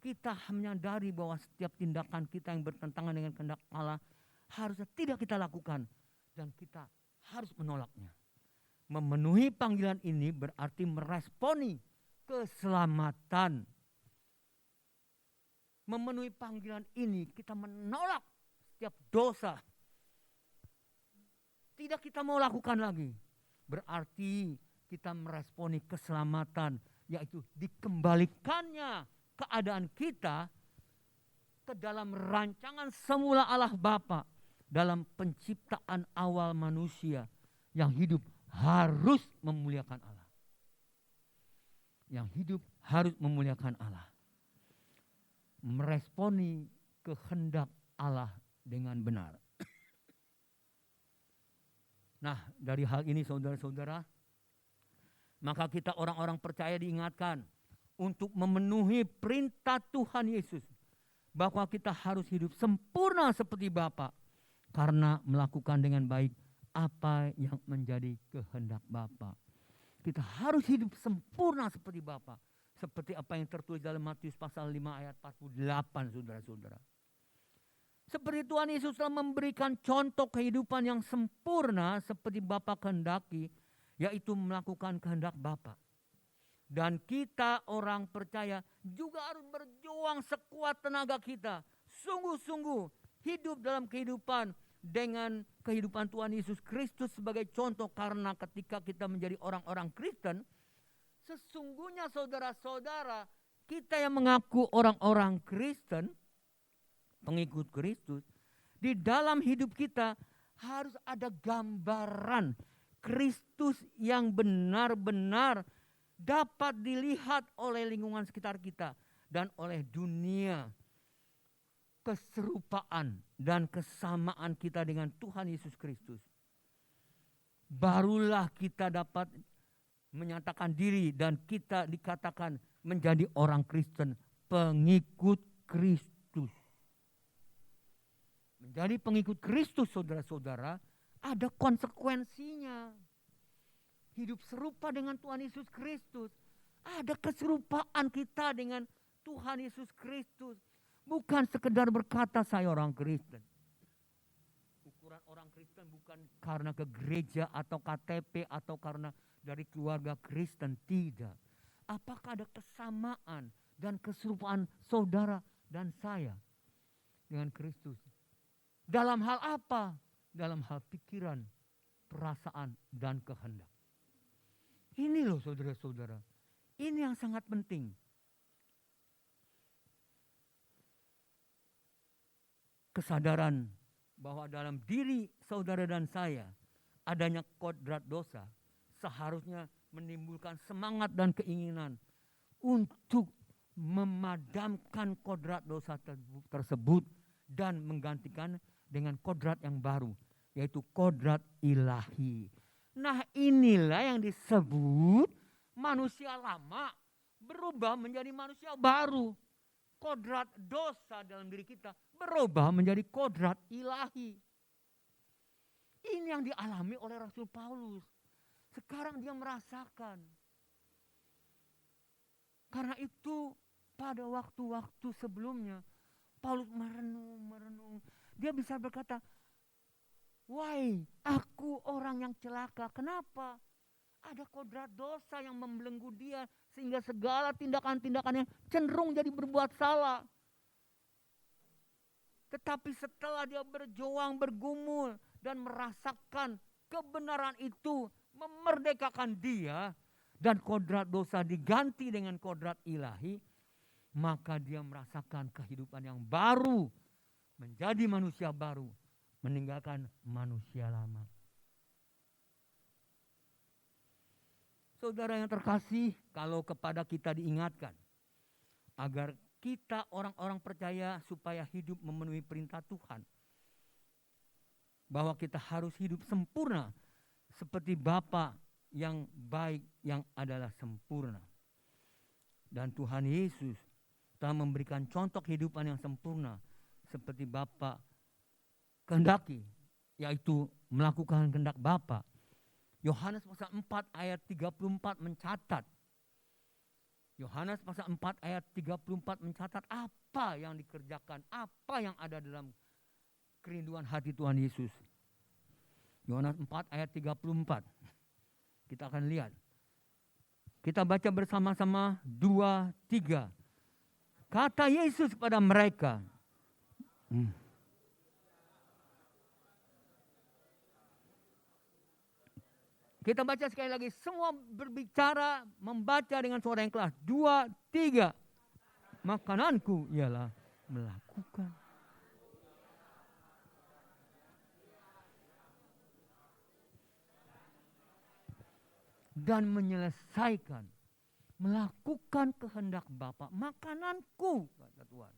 kita menyadari bahwa setiap tindakan kita yang bertentangan dengan kehendak Allah harusnya tidak kita lakukan dan kita harus menolaknya. Memenuhi panggilan ini berarti meresponi keselamatan. Memenuhi panggilan ini kita menolak setiap dosa. Tidak kita mau lakukan lagi. Berarti kita meresponi keselamatan, yaitu dikembalikannya keadaan kita ke dalam rancangan semula Allah Bapa dalam penciptaan awal manusia yang hidup harus memuliakan Allah. Yang hidup harus memuliakan Allah. Meresponi kehendak Allah dengan benar. Nah, dari hal ini saudara-saudara, maka kita orang-orang percaya diingatkan untuk memenuhi perintah Tuhan Yesus bahwa kita harus hidup sempurna seperti Bapa karena melakukan dengan baik apa yang menjadi kehendak Bapa. Kita harus hidup sempurna seperti Bapa, seperti apa yang tertulis dalam Matius pasal 5 ayat 48, saudara-saudara. Seperti Tuhan Yesus telah memberikan contoh kehidupan yang sempurna seperti Bapa kehendaki, yaitu melakukan kehendak Bapa. Dan kita orang percaya juga harus berjuang sekuat tenaga kita, sungguh-sungguh hidup dalam kehidupan dengan kehidupan Tuhan Yesus Kristus sebagai contoh, karena ketika kita menjadi orang-orang Kristen, sesungguhnya saudara-saudara, kita yang mengaku orang-orang Kristen, pengikut Kristus, di dalam hidup kita harus ada gambaran Kristus yang benar-benar dapat dilihat oleh lingkungan sekitar kita dan oleh dunia. Keserupaan dan kesamaan kita dengan Tuhan Yesus Kristus. Barulah kita dapat menyatakan diri dan kita dikatakan menjadi orang Kristen, pengikut Kristus. Menjadi pengikut Kristus, saudara-saudara, ada konsekuensinya. Hidup serupa dengan Tuhan Yesus Kristus. Ada keserupaan kita dengan Tuhan Yesus Kristus. Bukan sekedar berkata saya orang Kristen. Ukuran orang Kristen bukan karena ke gereja atau KTP atau karena dari keluarga Kristen, tidak. Apakah ada kesamaan dan keserupaan saudara dan saya dengan Kristus? Dalam hal apa? Dalam hal pikiran, perasaan, dan kehendak. Ini loh saudara-saudara. Ini yang sangat penting. Kesadaran bahwa dalam diri saudara dan saya adanya kodrat dosa seharusnya menimbulkan semangat dan keinginan untuk memadamkan kodrat dosa tersebut dan menggantikan dengan kodrat yang baru, yaitu kodrat ilahi. Nah, inilah yang disebut manusia lama berubah menjadi manusia baru. Kodrat dosa dalam diri kita berubah menjadi kodrat ilahi. Ini yang dialami oleh Rasul Paulus. Sekarang dia merasakan. Karena itu pada waktu-waktu sebelumnya Paulus merenung. Dia bisa berkata, "Wahai, aku orang yang celaka." Kenapa? Ada kodrat dosa yang membelenggu dia sehingga segala tindakan-tindakannya cenderung jadi berbuat salah. Tetapi setelah dia berjuang, bergumul dan merasakan kebenaran itu memerdekakan dia dan kodrat dosa diganti dengan kodrat ilahi, maka dia merasakan kehidupan yang baru, menjadi manusia baru, meninggalkan manusia lama. Saudara yang terkasih, kalau kepada kita diingatkan agar kita orang-orang percaya supaya hidup memenuhi perintah Tuhan, bahwa kita harus hidup sempurna seperti Bapa yang baik yang adalah sempurna. Dan Tuhan Yesus telah memberikan contoh kehidupan yang sempurna seperti Bapa kehendaki, yaitu melakukan kehendak Bapa. Yohanes pasal 4 ayat 34 mencatat. Yohanes pasal 4 ayat 34 mencatat apa yang dikerjakan, apa yang ada dalam kerinduan hati Tuhan Yesus. Yohanes 4 ayat 34. Kita akan lihat. Kita baca bersama-sama 2, 3. Kata Yesus kepada mereka. Kita baca sekali lagi. Semua berbicara, membaca dengan suara yang keras. 2, 3. Makananku ialah melakukan. Dan menyelesaikan, melakukan kehendak Bapa. Makananku, kata Tuhan.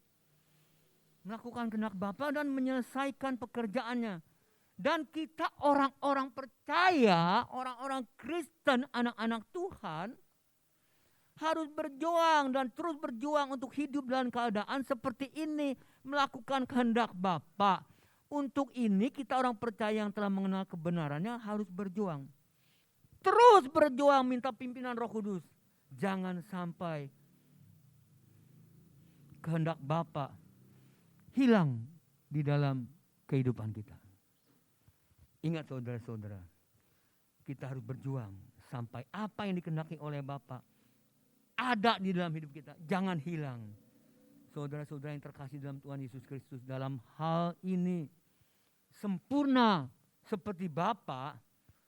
Melakukan kehendak Bapa dan menyelesaikan pekerjaannya. Dan kita orang-orang percaya, orang-orang Kristen, anak-anak Tuhan, harus berjuang dan terus berjuang untuk hidup dalam keadaan seperti ini. Melakukan kehendak Bapa. Untuk ini kita orang percaya yang telah mengenal kebenarannya harus berjuang. Terus berjuang minta pimpinan Roh Kudus. Jangan sampai kehendak Bapa hilang di dalam kehidupan kita. Ingat saudara-saudara, kita harus berjuang sampai apa yang dikehendaki oleh Bapa ada di dalam hidup kita. Jangan hilang. Saudara-saudara yang terkasih dalam Tuhan Yesus Kristus, dalam hal ini sempurna seperti Bapa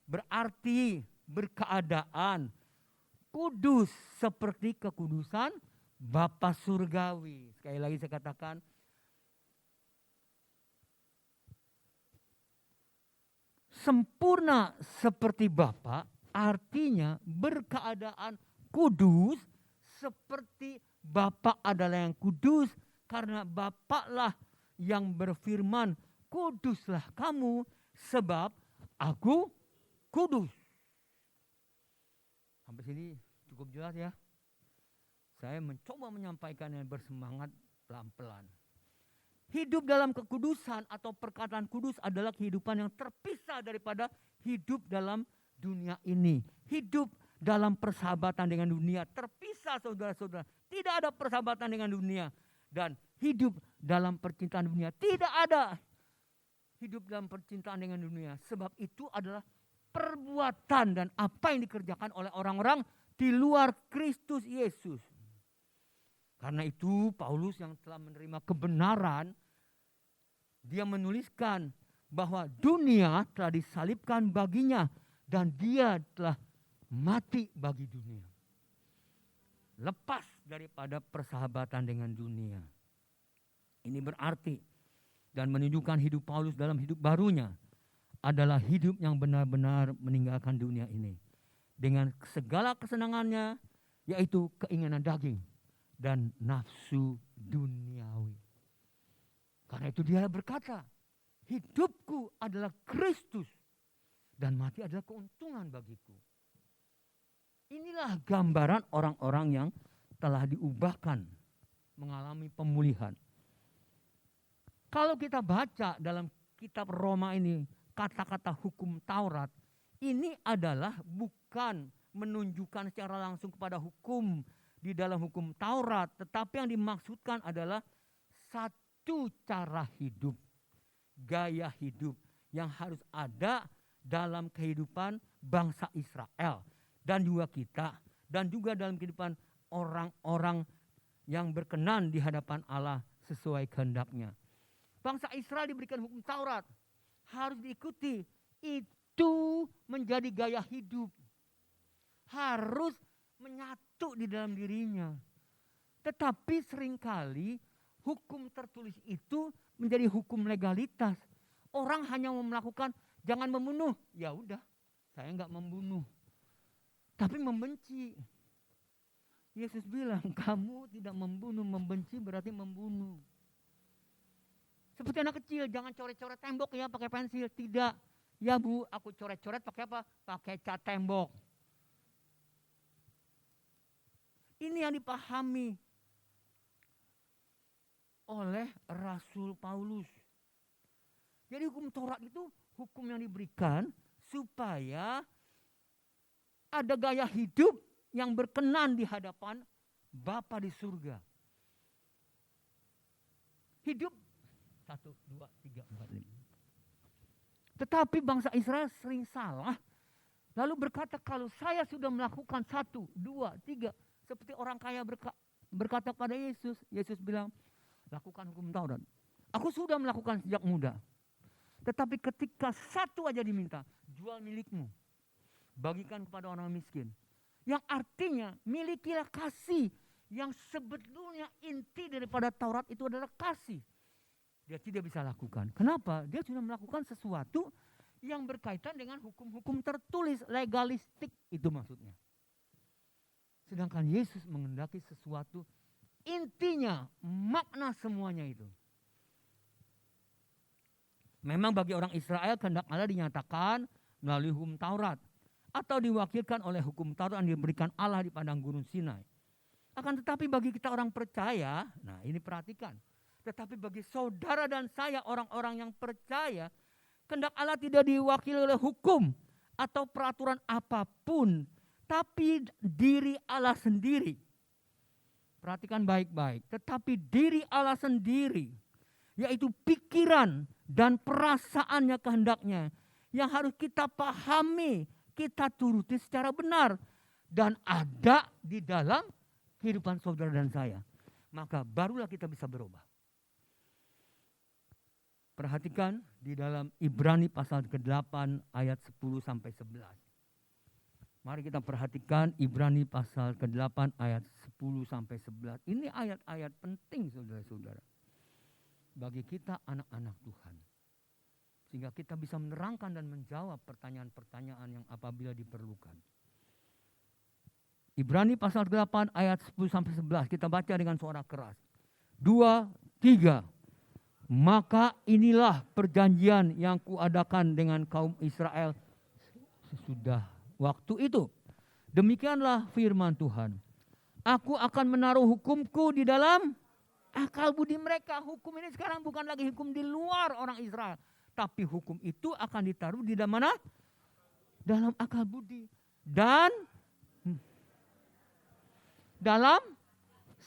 berarti berkeadaan kudus seperti kekudusan Bapa surgawi. Sekali lagi saya katakan, sempurna seperti Bapa artinya berkeadaan kudus seperti Bapa adalah yang kudus, karena Bapa lah yang berfirman, kuduslah kamu sebab aku kudus. Sampai sini cukup jelas ya. Saya mencoba menyampaikannya bersemangat pelan-pelan. Hidup dalam kekudusan atau perkataan kudus adalah kehidupan yang terpisah daripada hidup dalam dunia ini. Hidup dalam persahabatan dengan dunia terpisah, saudara-saudara. Tidak ada persahabatan dengan dunia. Dan hidup dalam percintaan dunia tidak ada. Hidup dalam percintaan dengan dunia. Sebab itu adalah perbuatan dan apa yang dikerjakan oleh orang-orang di luar Kristus Yesus. Karena itu Paulus yang telah menerima kebenaran, dia menuliskan bahwa dunia telah disalibkan baginya dan dia telah mati bagi dunia. Lepas daripada persahabatan dengan dunia. Ini berarti dan menunjukkan hidup Paulus dalam hidup barunya adalah hidup yang benar-benar meninggalkan dunia ini. Dengan segala kesenangannya, yaitu keinginan daging dan nafsu duniawi. Karena itu dia berkata, hidupku adalah Kristus dan mati adalah keuntungan bagiku. Inilah gambaran orang-orang yang telah diubahkan, mengalami pemulihan. Kalau kita baca dalam kitab Roma ini, kata-kata hukum Taurat, ini adalah bukan menunjukkan secara langsung kepada hukum di dalam hukum Taurat, tetapi yang dimaksudkan adalah satu cara hidup, gaya hidup yang harus ada dalam kehidupan bangsa Israel dan juga kita, dan juga dalam kehidupan orang-orang yang berkenan di hadapan Allah sesuai kehendaknya. Bangsa Israel diberikan hukum Taurat, harus diikuti. Itu menjadi gaya hidup, harus menyatu di dalam dirinya. Tetapi seringkali hukum tertulis itu menjadi hukum legalitas. Orang hanya mau melakukan jangan membunuh. Ya udah, saya enggak membunuh. Tapi membenci. Yesus bilang, kamu tidak membunuh, membenci berarti membunuh. Seperti anak kecil, jangan coret-coret tembok ya pakai pensil. Tidak. Ya Bu, aku coret-coret pakai apa? Pakai cat tembok. Ini yang dipahami oleh Rasul Paulus. Jadi hukum Taurat itu hukum yang diberikan supaya ada gaya hidup yang berkenan di hadapan Bapa di surga. Hidup 1, 2, 3, 4, 5. Tetapi bangsa Israel sering salah. Lalu berkata kalau saya sudah melakukan 1, 2, 3. Seperti orang kaya berkata pada Yesus. Yesus bilang, lakukan hukum Taurat. Aku sudah melakukan sejak muda. Tetapi ketika satu aja diminta, jual milikmu. Bagikan kepada orang miskin. Yang artinya milikilah kasih. Yang sebetulnya inti daripada Taurat itu adalah kasih. Dia tidak bisa lakukan. Kenapa? Dia sudah melakukan sesuatu yang berkaitan dengan hukum-hukum tertulis, legalistik itu maksudnya. Sedangkan Yesus menghendaki sesuatu intinya, makna semuanya itu. Memang bagi orang Israel kehendak Allah dinyatakan melalui hukum Taurat. Atau diwakilkan oleh hukum Taurat yang diberikan Allah di padang gurun Sinai. Akan tetapi bagi kita orang percaya, nah ini perhatikan. Tetapi bagi saudara dan saya orang-orang yang percaya, kehendak Allah tidak diwakili oleh hukum atau peraturan apapun. Tapi diri Allah sendiri. Perhatikan baik-baik. Tetapi diri Allah sendiri. Yaitu pikiran dan perasaannya kehendaknya. Yang harus kita pahami. Kita turuti secara benar. Dan ada di dalam kehidupan saudara dan saya. Maka barulah kita bisa berubah. Perhatikan di dalam Ibrani pasal ke-8 ayat 10 sampai 11. Mari kita perhatikan Ibrani pasal ke-8 ayat 10 sampai 11. Ini ayat-ayat penting saudara-saudara. Bagi kita anak-anak Tuhan. Sehingga kita bisa menerangkan dan menjawab pertanyaan-pertanyaan yang apabila diperlukan. Ibrani pasal ke-8 ayat 10 sampai 11. Kita baca dengan suara keras. 2, 3. Maka inilah perjanjian yang kuadakan dengan kaum Israel sesudah waktu itu. Demikianlah firman Tuhan. Aku akan menaruh hukumku di dalam akal budi mereka. Hukum ini sekarang bukan lagi hukum di luar orang Israel. Tapi hukum itu akan ditaruh di dalam mana? Dalam akal budi. Dan dalam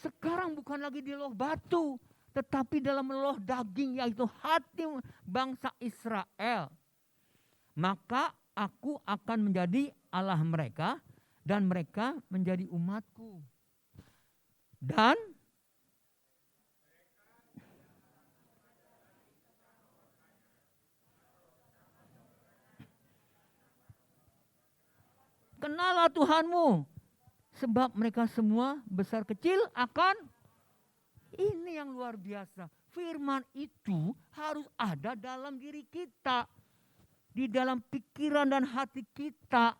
sekarang bukan lagi di loh batu. Tetapi dalam loh daging, yaitu hati bangsa Israel. Maka aku akan menjadi Allah mereka dan mereka menjadi umatku. Dan kenalah Tuhanmu, sebab mereka semua besar kecil akan. Ini yang luar biasa. Firman itu harus ada dalam diri kita. Di dalam pikiran dan hati kita.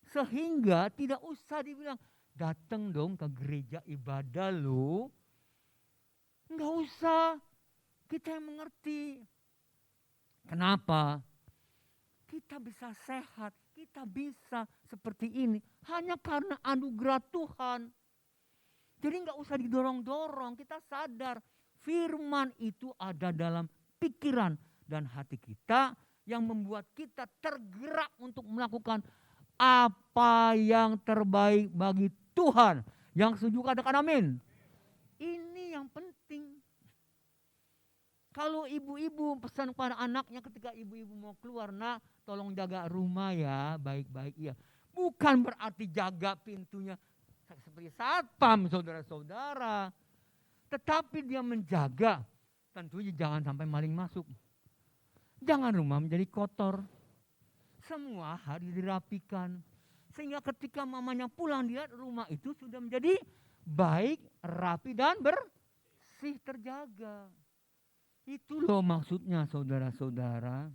Sehingga tidak usah dibilang, datang dong ke gereja ibadah lo. Enggak usah. Kita yang mengerti. Kenapa? Kita bisa sehat. Kita bisa seperti ini. Hanya karena anugerah Tuhan. Jadi enggak usah didorong-dorong. Kita sadar firman itu ada dalam pikiran dan hati kita yang membuat kita tergerak untuk melakukan apa yang terbaik bagi Tuhan. Yang setuju katakan amin. Ini yang penting. Kalau ibu-ibu pesan kepada anaknya ketika ibu-ibu mau keluar, nak tolong jaga rumah ya, baik-baik ya. Bukan berarti jaga pintunya seperti satpam saudara-saudara. Tetapi dia menjaga, tentunya jangan sampai maling masuk. Jangan rumah menjadi kotor. Semua harus dirapikan. Sehingga ketika mamanya pulang, dia rumah itu sudah menjadi baik, rapi dan bersih, terjaga. Itu loh maksudnya saudara-saudara.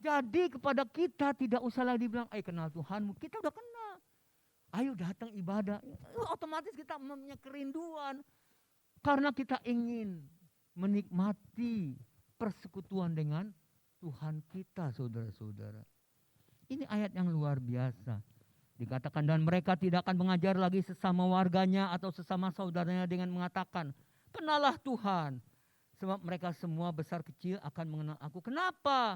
Jadi kepada kita tidak usah lagi bilang, kenal Tuhanmu. Kita udah kenal. Ayo datang ibadah. Otomatis kita mempunyai kerinduan. Karena kita ingin menikmati persekutuan dengan Tuhan kita saudara-saudara. Ini ayat yang luar biasa. Dikatakan dan mereka tidak akan mengajar lagi sesama warganya atau sesama saudaranya dengan mengatakan, kenalah Tuhan. Sebab mereka semua besar kecil akan mengenal aku. Kenapa?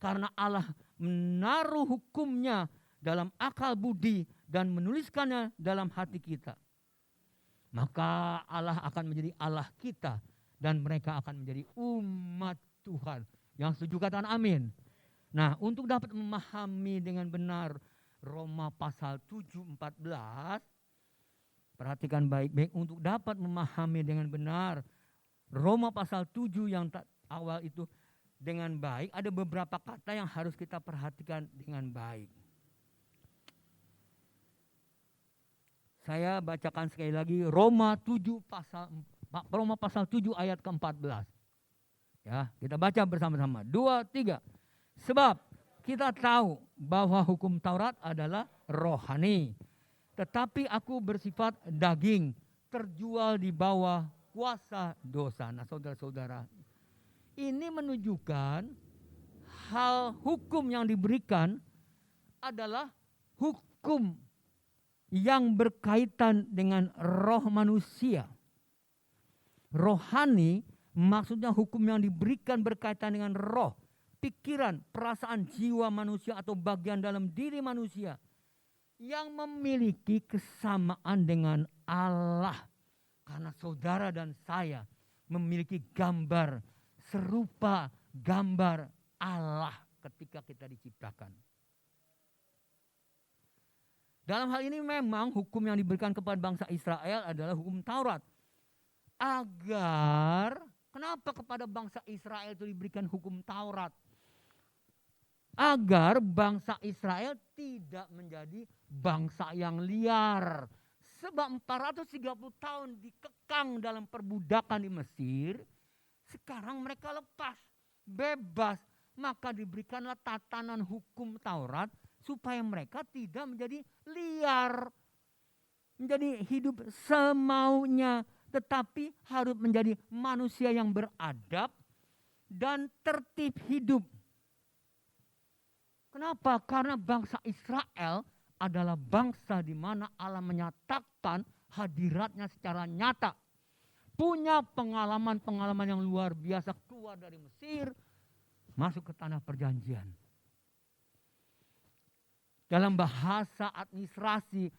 Karena Allah menaruh hukumnya dalam akal budi dan menuliskannya dalam hati kita. Maka Allah akan menjadi Allah kita dan mereka akan menjadi umat Tuhan. Yang setuju katakan amin. Nah, untuk dapat memahami dengan benar Roma pasal 7:14, perhatikan baik-baik, untuk dapat memahami dengan benar Roma pasal 7 yang awal itu dengan baik, ada beberapa kata yang harus kita perhatikan dengan baik. Saya bacakan sekali lagi Roma pasal 7 ayat ke-14. Ya, kita baca bersama-sama. 2, 3. Sebab kita tahu bahwa hukum Taurat adalah rohani, tetapi aku bersifat daging, terjual di bawah kuasa dosa. Nah saudara-saudara, ini menunjukkan hal hukum yang diberikan adalah hukum yang berkaitan dengan roh manusia. Rohani maksudnya hukum yang diberikan berkaitan dengan roh, pikiran, perasaan jiwa manusia atau bagian dalam diri manusia yang memiliki kesamaan dengan Allah. Karena saudara dan saya memiliki gambar serupa gambar Allah ketika kita diciptakan. Dalam hal ini memang hukum yang diberikan kepada bangsa Israel adalah hukum Taurat. Kenapa kepada bangsa Israel itu diberikan hukum Taurat? Agar bangsa Israel tidak menjadi bangsa yang liar. Sebab 430 tahun dikekang dalam perbudakan di Mesir, sekarang mereka lepas, bebas. Maka diberikanlah tatanan hukum Taurat supaya mereka tidak menjadi liar. Menjadi hidup semaunya, tetapi harus menjadi manusia yang beradab dan tertib hidup. Kenapa? Karena bangsa Israel adalah bangsa di mana Allah menyatakan hadiratnya secara nyata. Punya pengalaman-pengalaman yang luar biasa, keluar dari Mesir, masuk ke tanah perjanjian. Dalam bahasa administrasi,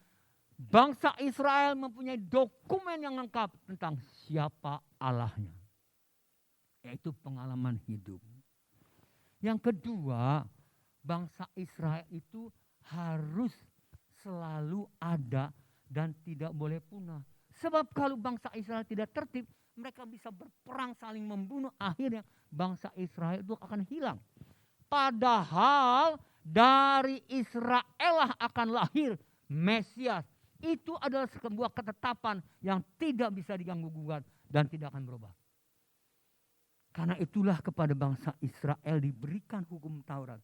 bangsa Israel mempunyai dokumen yang lengkap tentang siapa Allahnya. Yaitu pengalaman hidup. Yang kedua, bangsa Israel itu harus selalu ada dan tidak boleh punah. Sebab kalau bangsa Israel tidak tertib, mereka bisa berperang saling membunuh. Akhirnya bangsa Israel itu akan hilang. Padahal dari Israel lah akan lahir Mesias. Itu adalah sebuah ketetapan yang tidak bisa diganggu gugat dan tidak akan berubah. Karena itulah kepada bangsa Israel diberikan hukum Taurat.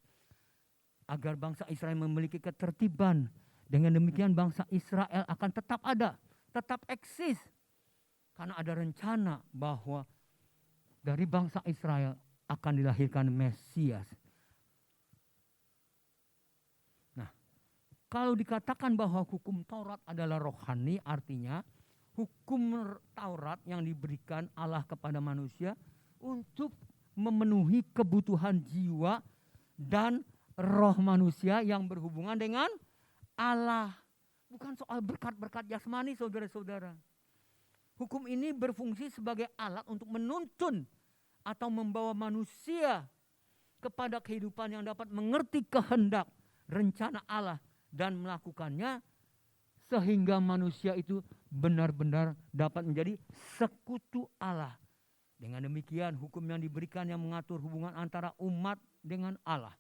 Agar bangsa Israel memiliki ketertiban. Dengan demikian bangsa Israel akan tetap ada, tetap eksis. Karena ada rencana bahwa dari bangsa Israel akan dilahirkan Mesias. Nah, kalau dikatakan bahwa hukum Taurat adalah rohani, artinya hukum Taurat yang diberikan Allah kepada manusia untuk memenuhi kebutuhan jiwa dan roh manusia yang berhubungan dengan Allah. Bukan soal berkat-berkat jasmani, saudara-saudara. Hukum ini berfungsi sebagai alat untuk menuntun atau membawa manusia kepada kehidupan yang dapat mengerti kehendak, rencana Allah dan melakukannya sehingga manusia itu benar-benar dapat menjadi sekutu Allah. Dengan demikian hukum yang diberikan yang mengatur hubungan antara umat dengan Allah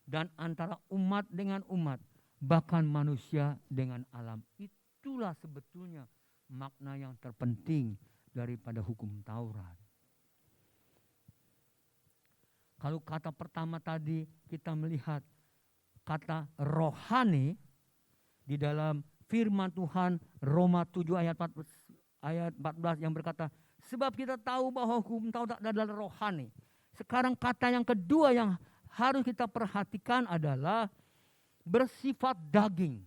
dan antara umat dengan umat, bahkan manusia dengan alam. Itulah sebetulnya makna yang terpenting daripada hukum Taurat. Kalau kata pertama tadi kita melihat kata rohani di dalam firman Tuhan Roma 7 ayat 14 yang berkata, sebab kita tahu bahwa hukum Taurat adalah rohani. Sekarang kata yang kedua yang harus kita perhatikan adalah bersifat daging.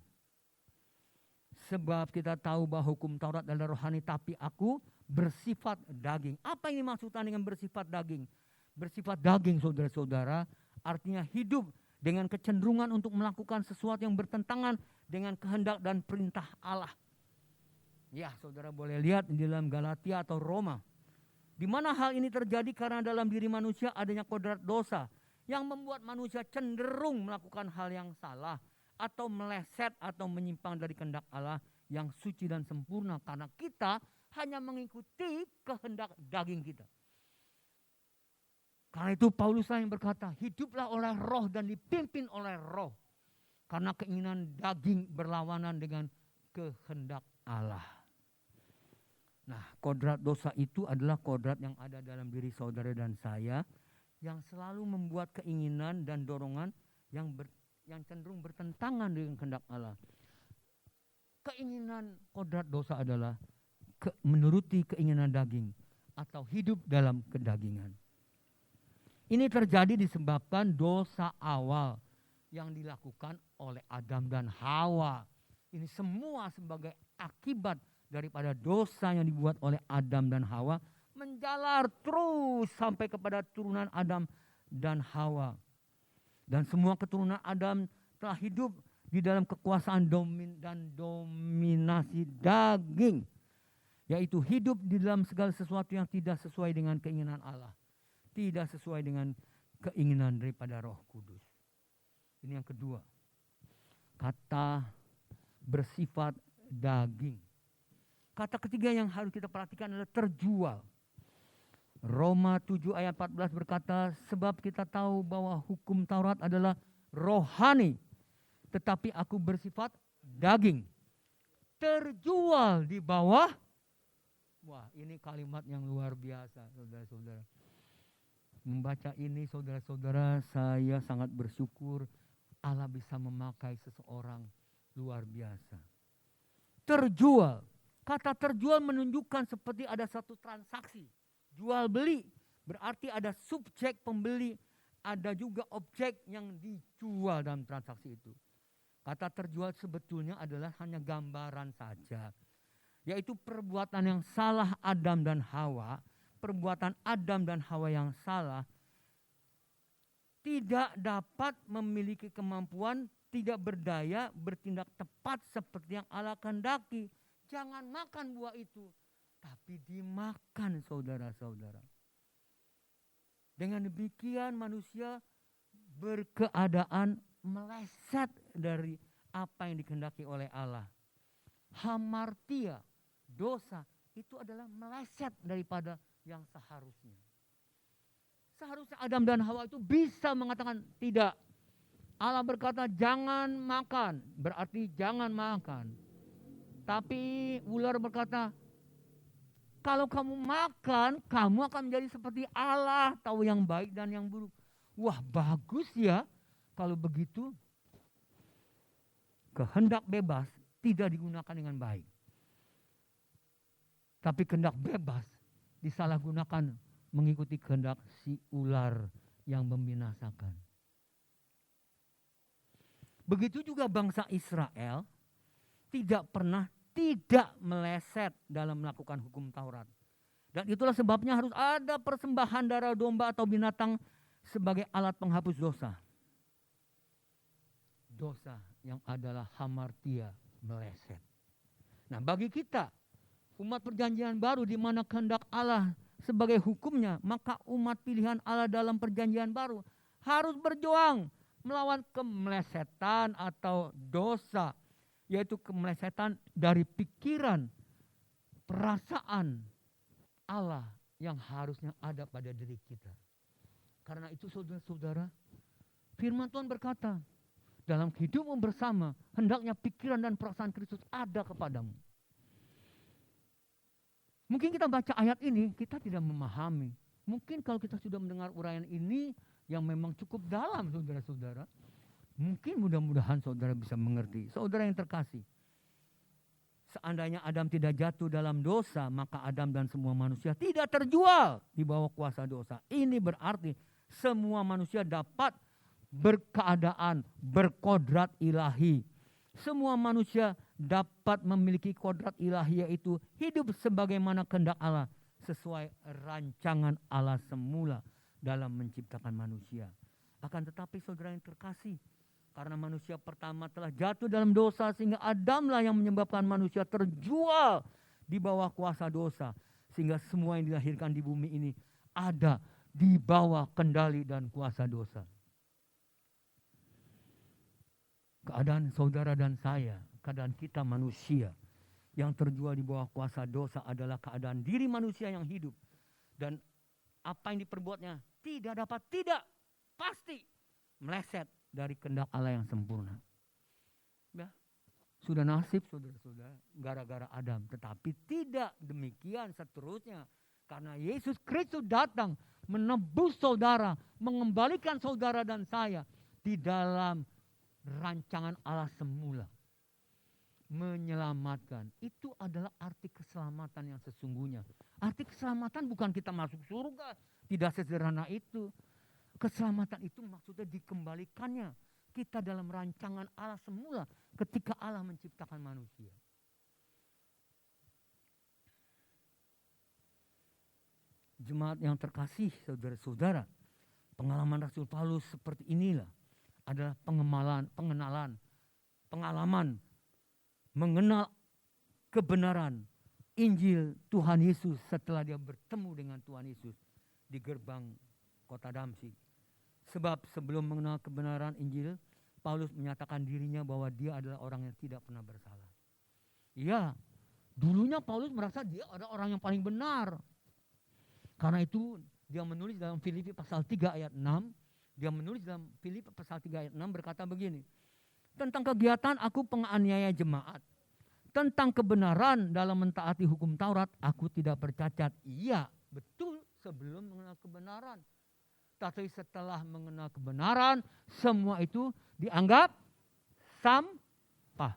Sebab kita tahu bahwa hukum Taurat adalah rohani, tapi aku bersifat daging. Apa ini maksudnya dengan bersifat daging? Bersifat daging, saudara-saudara, artinya hidup dengan kecenderungan untuk melakukan sesuatu yang bertentangan dengan kehendak dan perintah Allah. Ya, saudara boleh lihat di dalam Galatia atau Roma. Di mana hal ini terjadi karena dalam diri manusia adanya kodrat dosa yang membuat manusia cenderung melakukan hal yang salah atau meleset atau menyimpang dari kehendak Allah yang suci dan sempurna karena kita hanya mengikuti kehendak daging kita. Karena itu Paulus yang berkata, hiduplah oleh roh dan dipimpin oleh roh. Karena keinginan daging berlawanan dengan kehendak Allah. Nah, kodrat dosa itu adalah kodrat yang ada dalam diri saudara dan saya yang selalu membuat keinginan dan dorongan yang cenderung bertentangan dengan kehendak Allah. Keinginan kodrat dosa adalah menuruti keinginan daging atau hidup dalam kedagingan. Ini terjadi disebabkan dosa awal yang dilakukan oleh Adam dan Hawa. Ini semua sebagai akibat daripada dosa yang dibuat oleh Adam dan Hawa menjalar terus sampai kepada turunan Adam dan Hawa. Dan semua keturunan Adam telah hidup di dalam kekuasaan dan dominasi daging. Yaitu hidup di dalam segala sesuatu yang tidak sesuai dengan keinginan Allah. Tidak sesuai dengan keinginan daripada Roh Kudus. Ini yang kedua. Kata bersifat daging. Kata ketiga yang harus kita perhatikan adalah terjual. Roma 7 ayat 14 berkata, sebab kita tahu bahwa hukum Taurat adalah rohani, tetapi aku bersifat daging. Terjual di bawah. Wah, ini kalimat yang luar biasa, saudara-saudara. Membaca ini, saudara-saudara, saya sangat bersyukur Allah bisa memakai seseorang luar biasa. Terjual. Kata terjual menunjukkan seperti ada satu transaksi. Jual beli. Berarti ada subjek pembeli. Ada juga objek yang dijual dalam transaksi itu. Kata terjual sebetulnya adalah hanya gambaran saja. Yaitu perbuatan yang salah Adam dan Hawa. Perbuatan Adam dan Hawa yang salah. Tidak dapat memiliki kemampuan, tidak berdaya, bertindak tepat seperti yang Allah kehendaki. Jangan makan buah itu, tapi dimakan saudara-saudara. Dengan demikian manusia berkeadaan meleset dari apa yang dikehendaki oleh Allah. Hamartia, dosa, itu adalah meleset daripada yang seharusnya. Seharusnya Adam dan Hawa itu bisa mengatakan tidak. Allah berkata jangan makan, berarti jangan makan. Tapi ular berkata, kalau kamu makan, kamu akan menjadi seperti Allah, tahu yang baik dan yang buruk. Wah, bagus ya kalau begitu. Kehendak bebas tidak digunakan dengan baik. Tapi kehendak bebas disalahgunakan mengikuti kehendak si ular yang membinasakan. Begitu juga bangsa Israel tidak pernah tidak meleset dalam melakukan hukum Taurat. Dan itulah sebabnya harus ada persembahan darah domba atau binatang sebagai alat penghapus dosa. dosa yang adalah hamartia, meleset. Nah, bagi kita umat perjanjian baru di mana kehendak Allah sebagai hukumnya, maka umat pilihan Allah dalam perjanjian baru harus berjuang melawan kemelesetan atau dosa, yaitu kemelesetan dari pikiran, perasaan Allah yang harusnya ada pada diri kita. Karena itu saudara-saudara, firman Tuhan berkata, dalam hidupmu bersama, hendaknya pikiran dan perasaan Kristus ada kepadamu. Mungkin kita baca ayat ini, kita tidak memahami. Mungkin kalau kita sudah mendengar uraian ini, yang memang cukup dalam saudara-saudara, mungkin mudah-mudahan saudara bisa mengerti. Saudara yang terkasih, seandainya Adam tidak jatuh dalam dosa, maka Adam dan semua manusia tidak terjual di bawah kuasa dosa. Ini berarti semua manusia dapat berkeadaan berkodrat ilahi. Semua manusia dapat memiliki kodrat ilahi, yaitu hidup sebagaimana kehendak Allah sesuai rancangan Allah semula dalam menciptakan manusia. Akan tetapi saudara yang terkasih, karena manusia pertama telah jatuh dalam dosa, sehingga Adamlah yang menyebabkan manusia terjual di bawah kuasa dosa. Sehingga semua yang dilahirkan di bumi ini ada di bawah kendali dan kuasa dosa. Keadaan saudara dan saya, keadaan kita manusia yang terjual di bawah kuasa dosa adalah keadaan diri manusia yang hidup. Dan apa yang diperbuatnya tidak pasti meleset dari kehendak Allah yang sempurna. Ya, sudah nasib saudara-saudara gara-gara Adam. Tetapi tidak demikian seterusnya. Karena Yesus Kristus datang menebus saudara, mengembalikan saudara dan saya di dalam rancangan Allah semula. Menyelamatkan. Itu adalah arti keselamatan yang sesungguhnya. Arti keselamatan bukan kita masuk surga. Tidak sesederhana itu. Keselamatan itu maksudnya dikembalikannya kita dalam rancangan Allah semula ketika Allah menciptakan manusia. Jemaat yang terkasih saudara-saudara, pengalaman Rasul Paulus seperti inilah adalah pengalaman mengenal kebenaran Injil Tuhan Yesus setelah dia bertemu dengan Tuhan Yesus di gerbang kota Damsyik. Sebab sebelum mengenal kebenaran Injil, Paulus menyatakan dirinya bahwa dia adalah orang yang tidak pernah bersalah. Iya, dulunya Paulus merasa dia adalah orang yang paling benar. Karena itu dia menulis dalam Filipi pasal 3 ayat 6, dia menulis dalam Filipi pasal 3 ayat 6 berkata begini, tentang kegiatan aku penganiaya jemaat, tentang kebenaran dalam mentaati hukum Taurat, aku tidak bercacat. Iya, betul sebelum mengenal kebenaran. Tapi setelah mengenal kebenaran, semua itu dianggap sampah.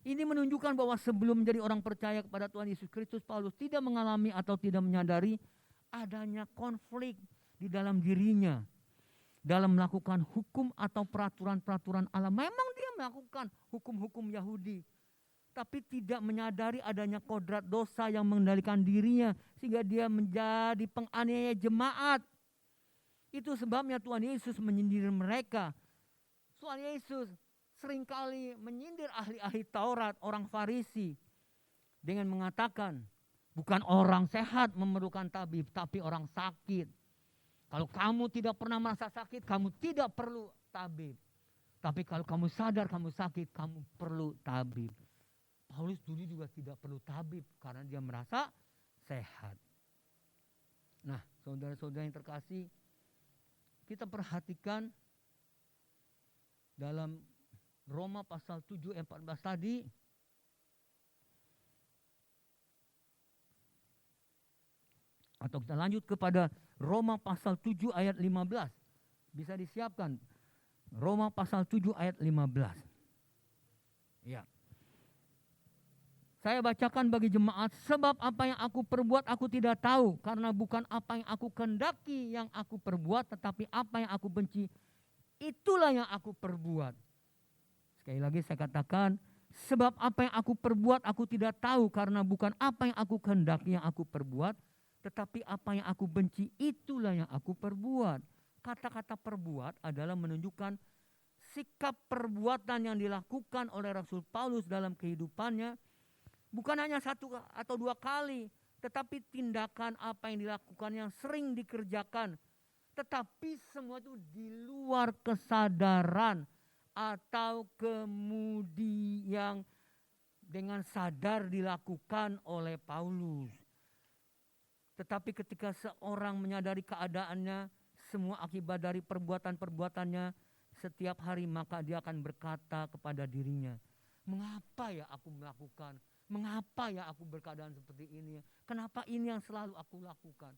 Ini menunjukkan bahwa sebelum menjadi orang percaya kepada Tuhan Yesus Kristus, Paulus tidak mengalami atau tidak menyadari adanya konflik di dalam dirinya dalam melakukan hukum atau peraturan-peraturan Allah. Memang dia melakukan hukum-hukum Yahudi, tapi tidak menyadari adanya kodrat dosa yang mengendalikan dirinya sehingga dia menjadi penganiaya jemaat. Itu sebabnya Tuhan Yesus menyindir mereka. Tuhan Yesus seringkali menyindir ahli-ahli Taurat, orang Farisi, dengan mengatakan bukan orang sehat memerlukan tabib, tapi orang sakit. Kalau kamu tidak pernah merasa sakit, kamu tidak perlu tabib. Tapi kalau kamu sadar kamu sakit, kamu perlu tabib. Paulus dulu juga tidak perlu tabib karena dia merasa sehat. Nah, saudara-saudara yang terkasih, kita perhatikan dalam Roma pasal 7 ayat 14 tadi, atau kita lanjut kepada Roma pasal 7 ayat 15. Bisa disiapkan. Roma pasal 7 ayat 15. Ya. Saya bacakan bagi jemaat, sebab apa yang aku perbuat aku tidak tahu, karena bukan apa yang aku kehendaki yang aku perbuat, tetapi apa yang aku benci, itulah yang aku perbuat. Sekali lagi saya katakan, sebab apa yang aku perbuat aku tidak tahu, karena bukan apa yang aku kehendaki yang aku perbuat, tetapi apa yang aku benci itulah yang aku perbuat. Kata-kata perbuat adalah menunjukkan sikap perbuatan yang dilakukan oleh Rasul Paulus dalam kehidupannya bukan hanya satu atau dua kali, tetapi tindakan apa yang dilakukan yang sering dikerjakan. Tetapi semua itu di luar kesadaran atau kemudi yang dengan sadar dilakukan oleh Paulus. Tetapi ketika seorang menyadari keadaannya, semua akibat dari perbuatan-perbuatannya setiap hari, maka dia akan berkata kepada dirinya, mengapa ya aku melakukan? Mengapa ya aku berkeadaan seperti ini? Kenapa ini yang selalu aku lakukan?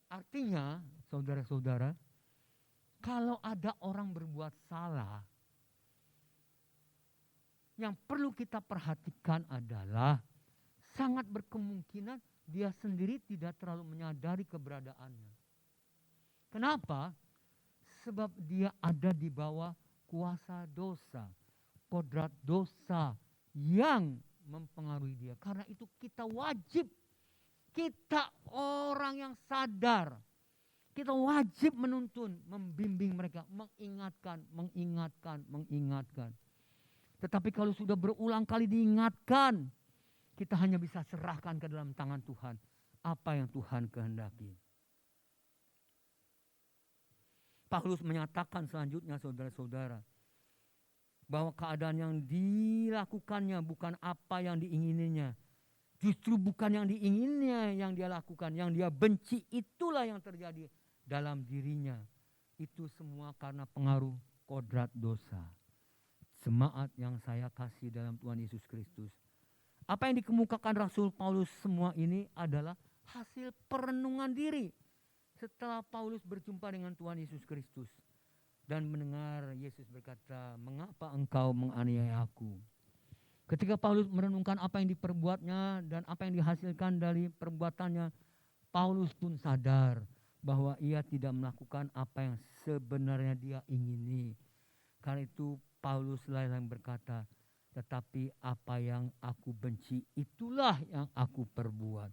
Artinya, saudara-saudara, kalau ada orang berbuat salah, yang perlu kita perhatikan adalah sangat berkemungkinan dia sendiri tidak terlalu menyadari keberadaannya. Kenapa? Sebab dia ada di bawah kuasa dosa, kodrat dosa yang mempengaruhi dia. Karena itu kita wajib, kita orang yang sadar, kita wajib menuntun, membimbing mereka, mengingatkan. Tetapi kalau sudah berulang kali diingatkan, kita hanya bisa serahkan ke dalam tangan Tuhan apa yang Tuhan kehendaki. Paulus menyatakan selanjutnya, saudara-saudara, bahwa keadaan yang dilakukannya bukan apa yang diingininya. Justru bukan yang diinginnya yang dia lakukan, yang dia benci itulah yang terjadi dalam dirinya. Itu semua karena pengaruh kodrat dosa. Jemaat yang saya kasih dalam Tuhan Yesus Kristus, apa yang dikemukakan Rasul Paulus semua ini adalah hasil perenungan diri setelah Paulus berjumpa dengan Tuhan Yesus Kristus dan mendengar Yesus berkata, mengapa engkau menganiaya aku? Ketika Paulus merenungkan apa yang diperbuatnya dan apa yang dihasilkan dari perbuatannya, Paulus pun sadar bahwa ia tidak melakukan apa yang sebenarnya dia ingini. Karena itu Paulus lain berkata, tetapi apa yang aku benci itulah yang aku perbuat.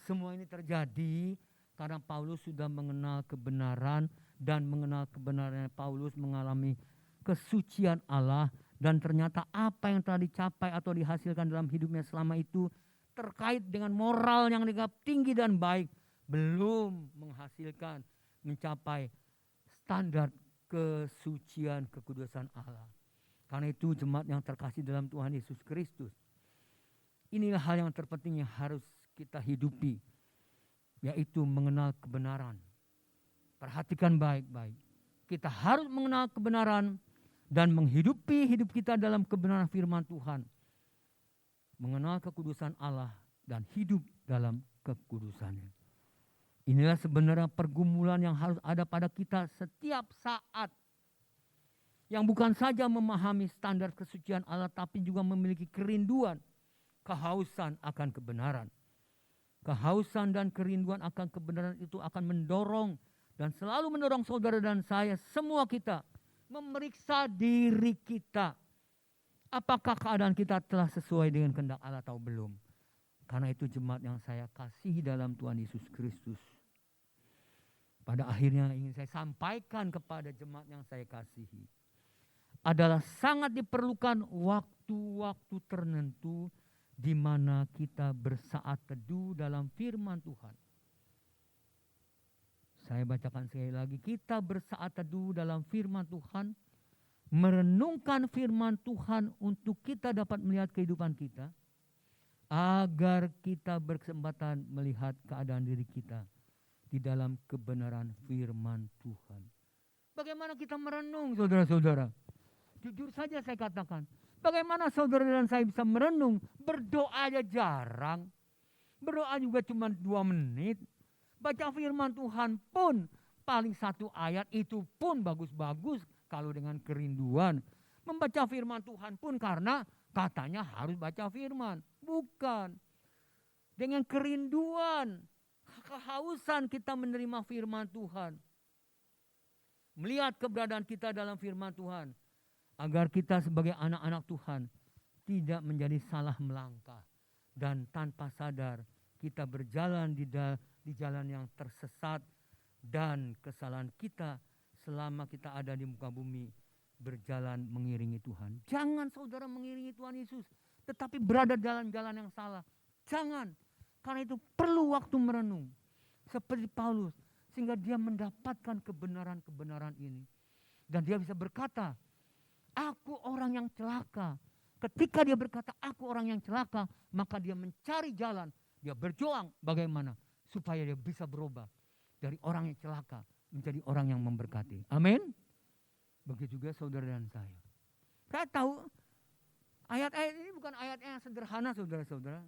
Semua ini terjadi karena Paulus sudah mengenal kebenaran, dan mengenal kebenaran Paulus mengalami kesucian Allah, dan ternyata apa yang telah dicapai atau dihasilkan dalam hidupnya selama itu terkait dengan moral yang dianggap tinggi dan baik belum menghasilkan mencapai standar kesucian kekudusan Allah. Karena itu jemaat yang terkasih dalam Tuhan Yesus Kristus, inilah hal yang terpenting yang harus kita hidupi, yaitu mengenal kebenaran. Perhatikan baik-baik. Kita harus mengenal kebenaran dan menghidupi hidup kita dalam kebenaran firman Tuhan. Mengenal kekudusan Allah dan hidup dalam kekudusannya. Inilah sebenarnya pergumulan yang harus ada pada kita setiap saat. Yang bukan saja memahami standar kesucian Allah, tapi juga memiliki kerinduan, kehausan akan kebenaran. Kehausan dan kerinduan akan kebenaran itu akan mendorong dan selalu mendorong saudara dan saya, semua kita, memeriksa diri kita. Apakah keadaan kita telah sesuai dengan kehendak Allah atau belum? Karena itu jemaat yang saya kasihi dalam Tuhan Yesus Kristus, pada akhirnya ingin saya sampaikan kepada jemaat yang saya kasihi, adalah sangat diperlukan waktu-waktu tertentu di mana kita bersaat teduh dalam firman Tuhan. Saya bacakan sekali lagi, kita bersaat teduh dalam firman Tuhan, merenungkan firman Tuhan untuk kita dapat melihat kehidupan kita, agar kita berkesempatan melihat keadaan diri kita di dalam kebenaran firman Tuhan. Bagaimana kita merenung, saudara-saudara? Jujur saja saya katakan, bagaimana saudara dan saya bisa merenung? Berdoa aja jarang. Berdoa juga cuma 2 menit. Baca firman Tuhan pun paling 1 ayat, itu pun bagus-bagus kalau dengan kerinduan. Membaca firman Tuhan pun karena katanya harus baca firman. Bukan. Dengan kerinduan, kehausan kita menerima firman Tuhan. Melihat keberadaan kita dalam firman Tuhan. Agar kita sebagai anak-anak Tuhan tidak menjadi salah melangkah. Dan tanpa sadar kita berjalan di jalan yang tersesat. Dan kesalahan kita selama kita ada di muka bumi berjalan mengiringi Tuhan. Jangan saudara mengiringi Tuhan Yesus tetapi berada dalam jalan yang salah. Jangan. Karena itu perlu waktu merenung. Seperti Paulus. Sehingga dia mendapatkan kebenaran-kebenaran ini. Dan dia bisa berkata, aku orang yang celaka. Ketika dia berkata, aku orang yang celaka, maka dia mencari jalan. Dia berjuang bagaimana supaya dia bisa berubah dari orang yang celaka menjadi orang yang memberkati. Amin. Begitu juga saudara dan saya. Saya tahu ayat-ayat ini bukan ayat yang sederhana saudara-saudara.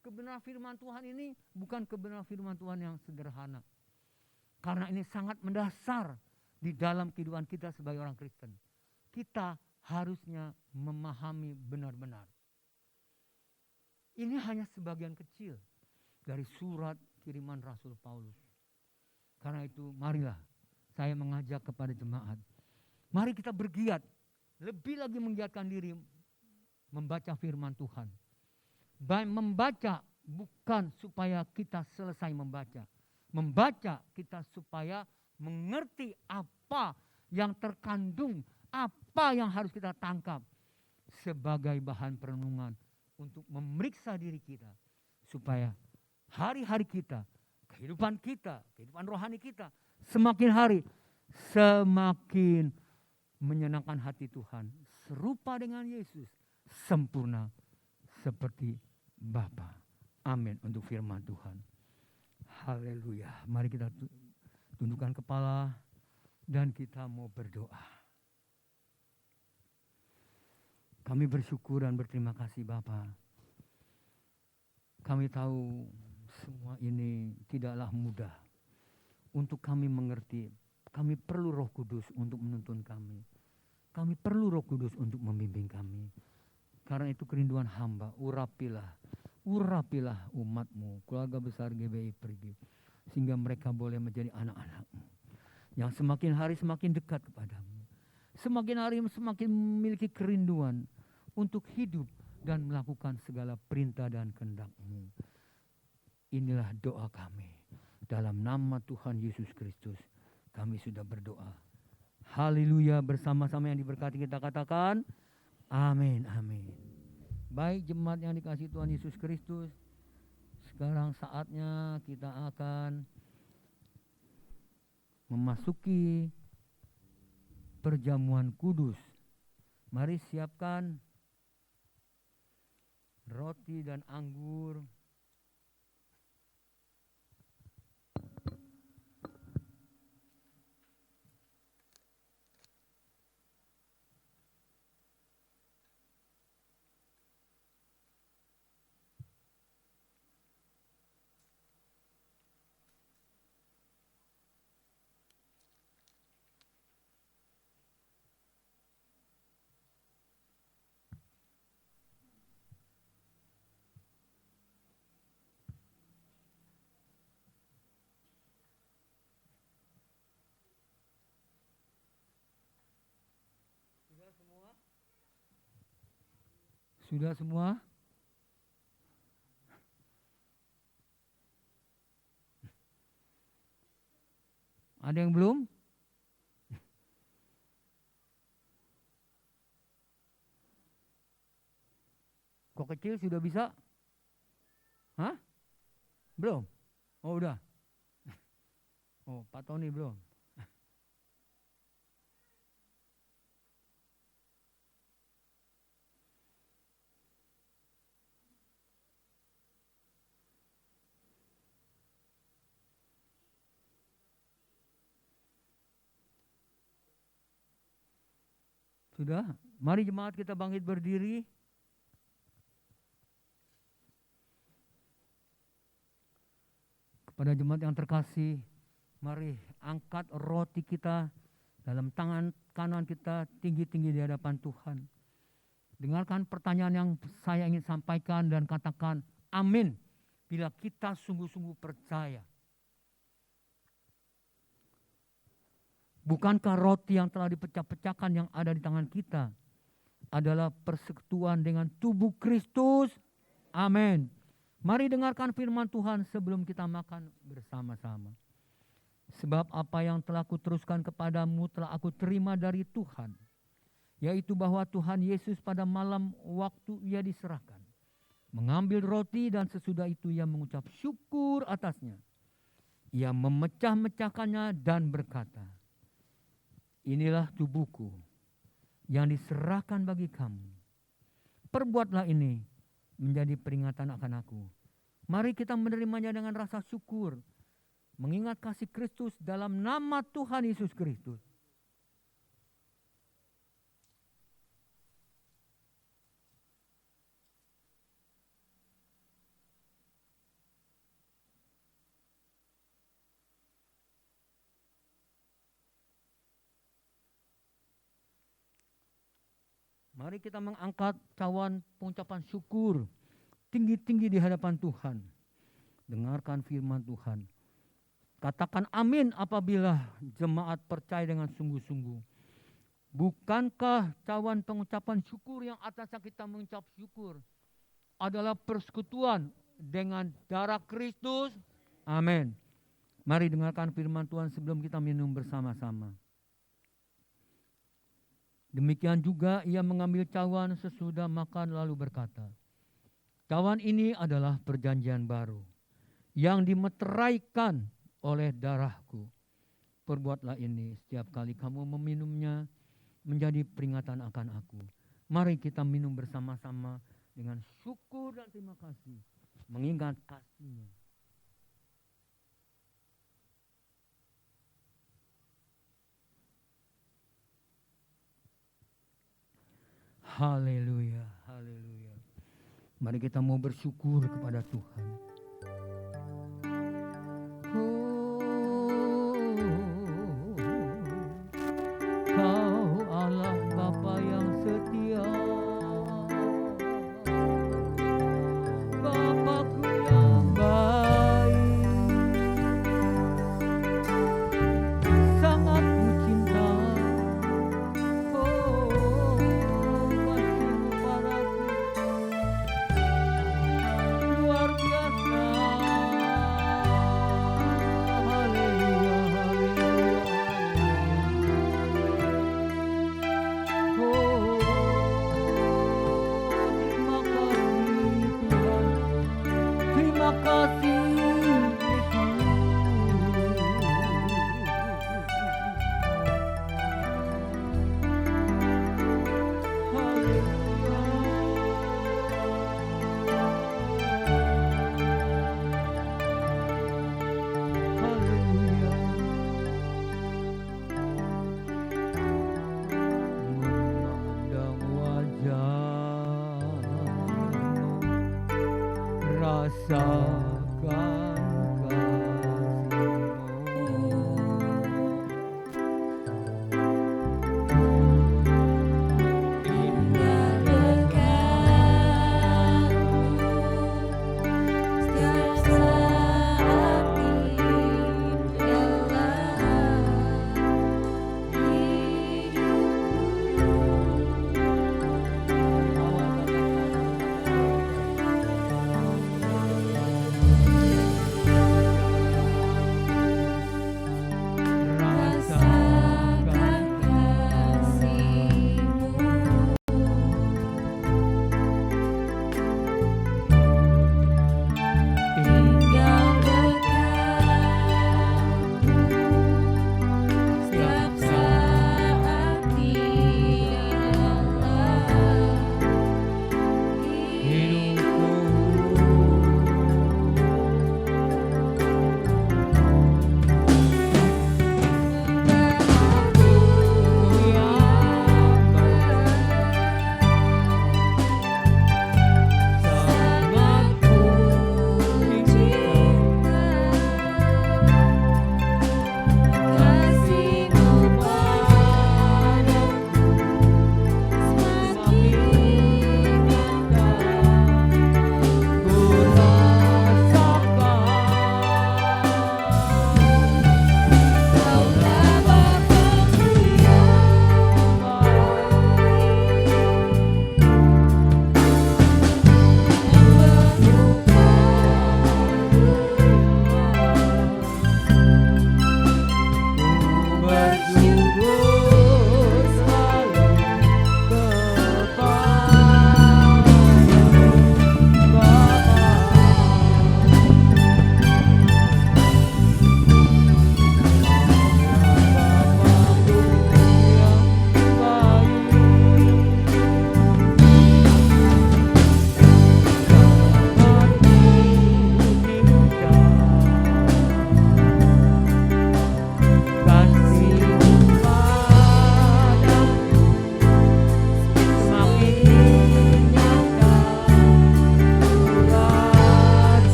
Kebenaran firman Tuhan ini bukan kebenaran firman Tuhan yang sederhana. Karena ini sangat mendasar di dalam kehidupan kita sebagai orang Kristen. Kita harusnya memahami benar-benar. Ini hanya sebagian kecil dari surat kiriman Rasul Paulus. Karena itu marilah saya mengajak kepada jemaat. Mari kita bergiat, lebih lagi menggiatkan diri membaca firman Tuhan. Membaca bukan supaya kita selesai membaca. Membaca kita supaya mengerti apa yang terkandung, apa yang harus kita tangkap sebagai bahan perenungan untuk memeriksa diri kita supaya hari-hari kita, kehidupan rohani kita semakin hari semakin menyenangkan hati Tuhan, serupa dengan Yesus, sempurna seperti Bapa. Amin untuk firman Tuhan. Haleluya. Mari kita tundukkan kepala dan kita mau berdoa. Kami bersyukur dan berterima kasih Bapa. Kami tahu semua ini tidaklah mudah untuk kami mengerti. Kami perlu Roh Kudus untuk menuntun kami. Kami perlu Roh Kudus untuk membimbing kami. Karena itu kerinduan hamba, urapilah umatmu, keluarga besar GBI Pergi. Sehingga mereka boleh menjadi anak-anakmu. Yang semakin hari semakin dekat kepadamu. Semakin hari semakin memiliki kerinduan untuk hidup dan melakukan segala perintah dan kehendak-Mu. Inilah doa kami. Dalam nama Tuhan Yesus Kristus kami sudah berdoa. Haleluya, bersama-sama yang diberkati kita katakan amin, amin. Baik jemaat yang dikasihi Tuhan Yesus Kristus, sekarang saatnya kita akan memasuki perjamuan kudus. Mari siapkan roti dan anggur. Sudah semua? Ada yang belum? Kok kecil sudah bisa? Hah? Belum? Oh udah. Oh Pak Tony belum. Sudah? Mari jemaat kita bangkit berdiri. Kepada jemaat yang terkasih, mari angkat roti kita dalam tangan kanan kita tinggi-tinggi di hadapan Tuhan. Dengarkan pertanyaan yang saya ingin sampaikan dan katakan amin bila kita sungguh-sungguh percaya. Bukankah roti yang telah dipecah-pecahkan yang ada di tangan kita adalah persekutuan dengan tubuh Kristus? Amin. Mari dengarkan firman Tuhan sebelum kita makan bersama-sama. Sebab apa yang telah kuteruskan kepadamu telah aku terima dari Tuhan, yaitu bahwa Tuhan Yesus pada malam waktu ia diserahkan, mengambil roti dan sesudah itu ia mengucap syukur atasnya. Ia memecah-mecahkannya dan berkata, inilah tubuhku yang diserahkan bagi kamu. Perbuatlah ini menjadi peringatan akan aku. Mari kita menerimanya dengan rasa syukur, mengingat kasih Kristus dalam nama Tuhan Yesus Kristus. Mari kita mengangkat cawan pengucapan syukur tinggi-tinggi di hadapan Tuhan. Dengarkan firman Tuhan. Katakan amin apabila jemaat percaya dengan sungguh-sungguh. Bukankah cawan pengucapan syukur yang atasnya kita mengucap syukur adalah persekutuan dengan darah Kristus? Amin. Mari dengarkan firman Tuhan sebelum kita minum bersama-sama. Demikian juga ia mengambil cawan sesudah makan lalu berkata, cawan ini adalah perjanjian baru yang dimeteraikan oleh darahku. Perbuatlah ini setiap kali kamu meminumnya menjadi peringatan akan aku. Mari kita minum bersama-sama dengan syukur dan terima kasih, mengingat kasih-Nya. Haleluya, haleluya. Mari kita mau bersyukur kepada Tuhan. Kau Allah Bapa yang setia, Bapakku yang baik, sangat ku cinta. Kasih-Mu padaku luar biasa. Haleluya, haleluya. Terima kasih memandang wajah-Mu, rasakan Indah dekatmu setiap saat dalam hidupku.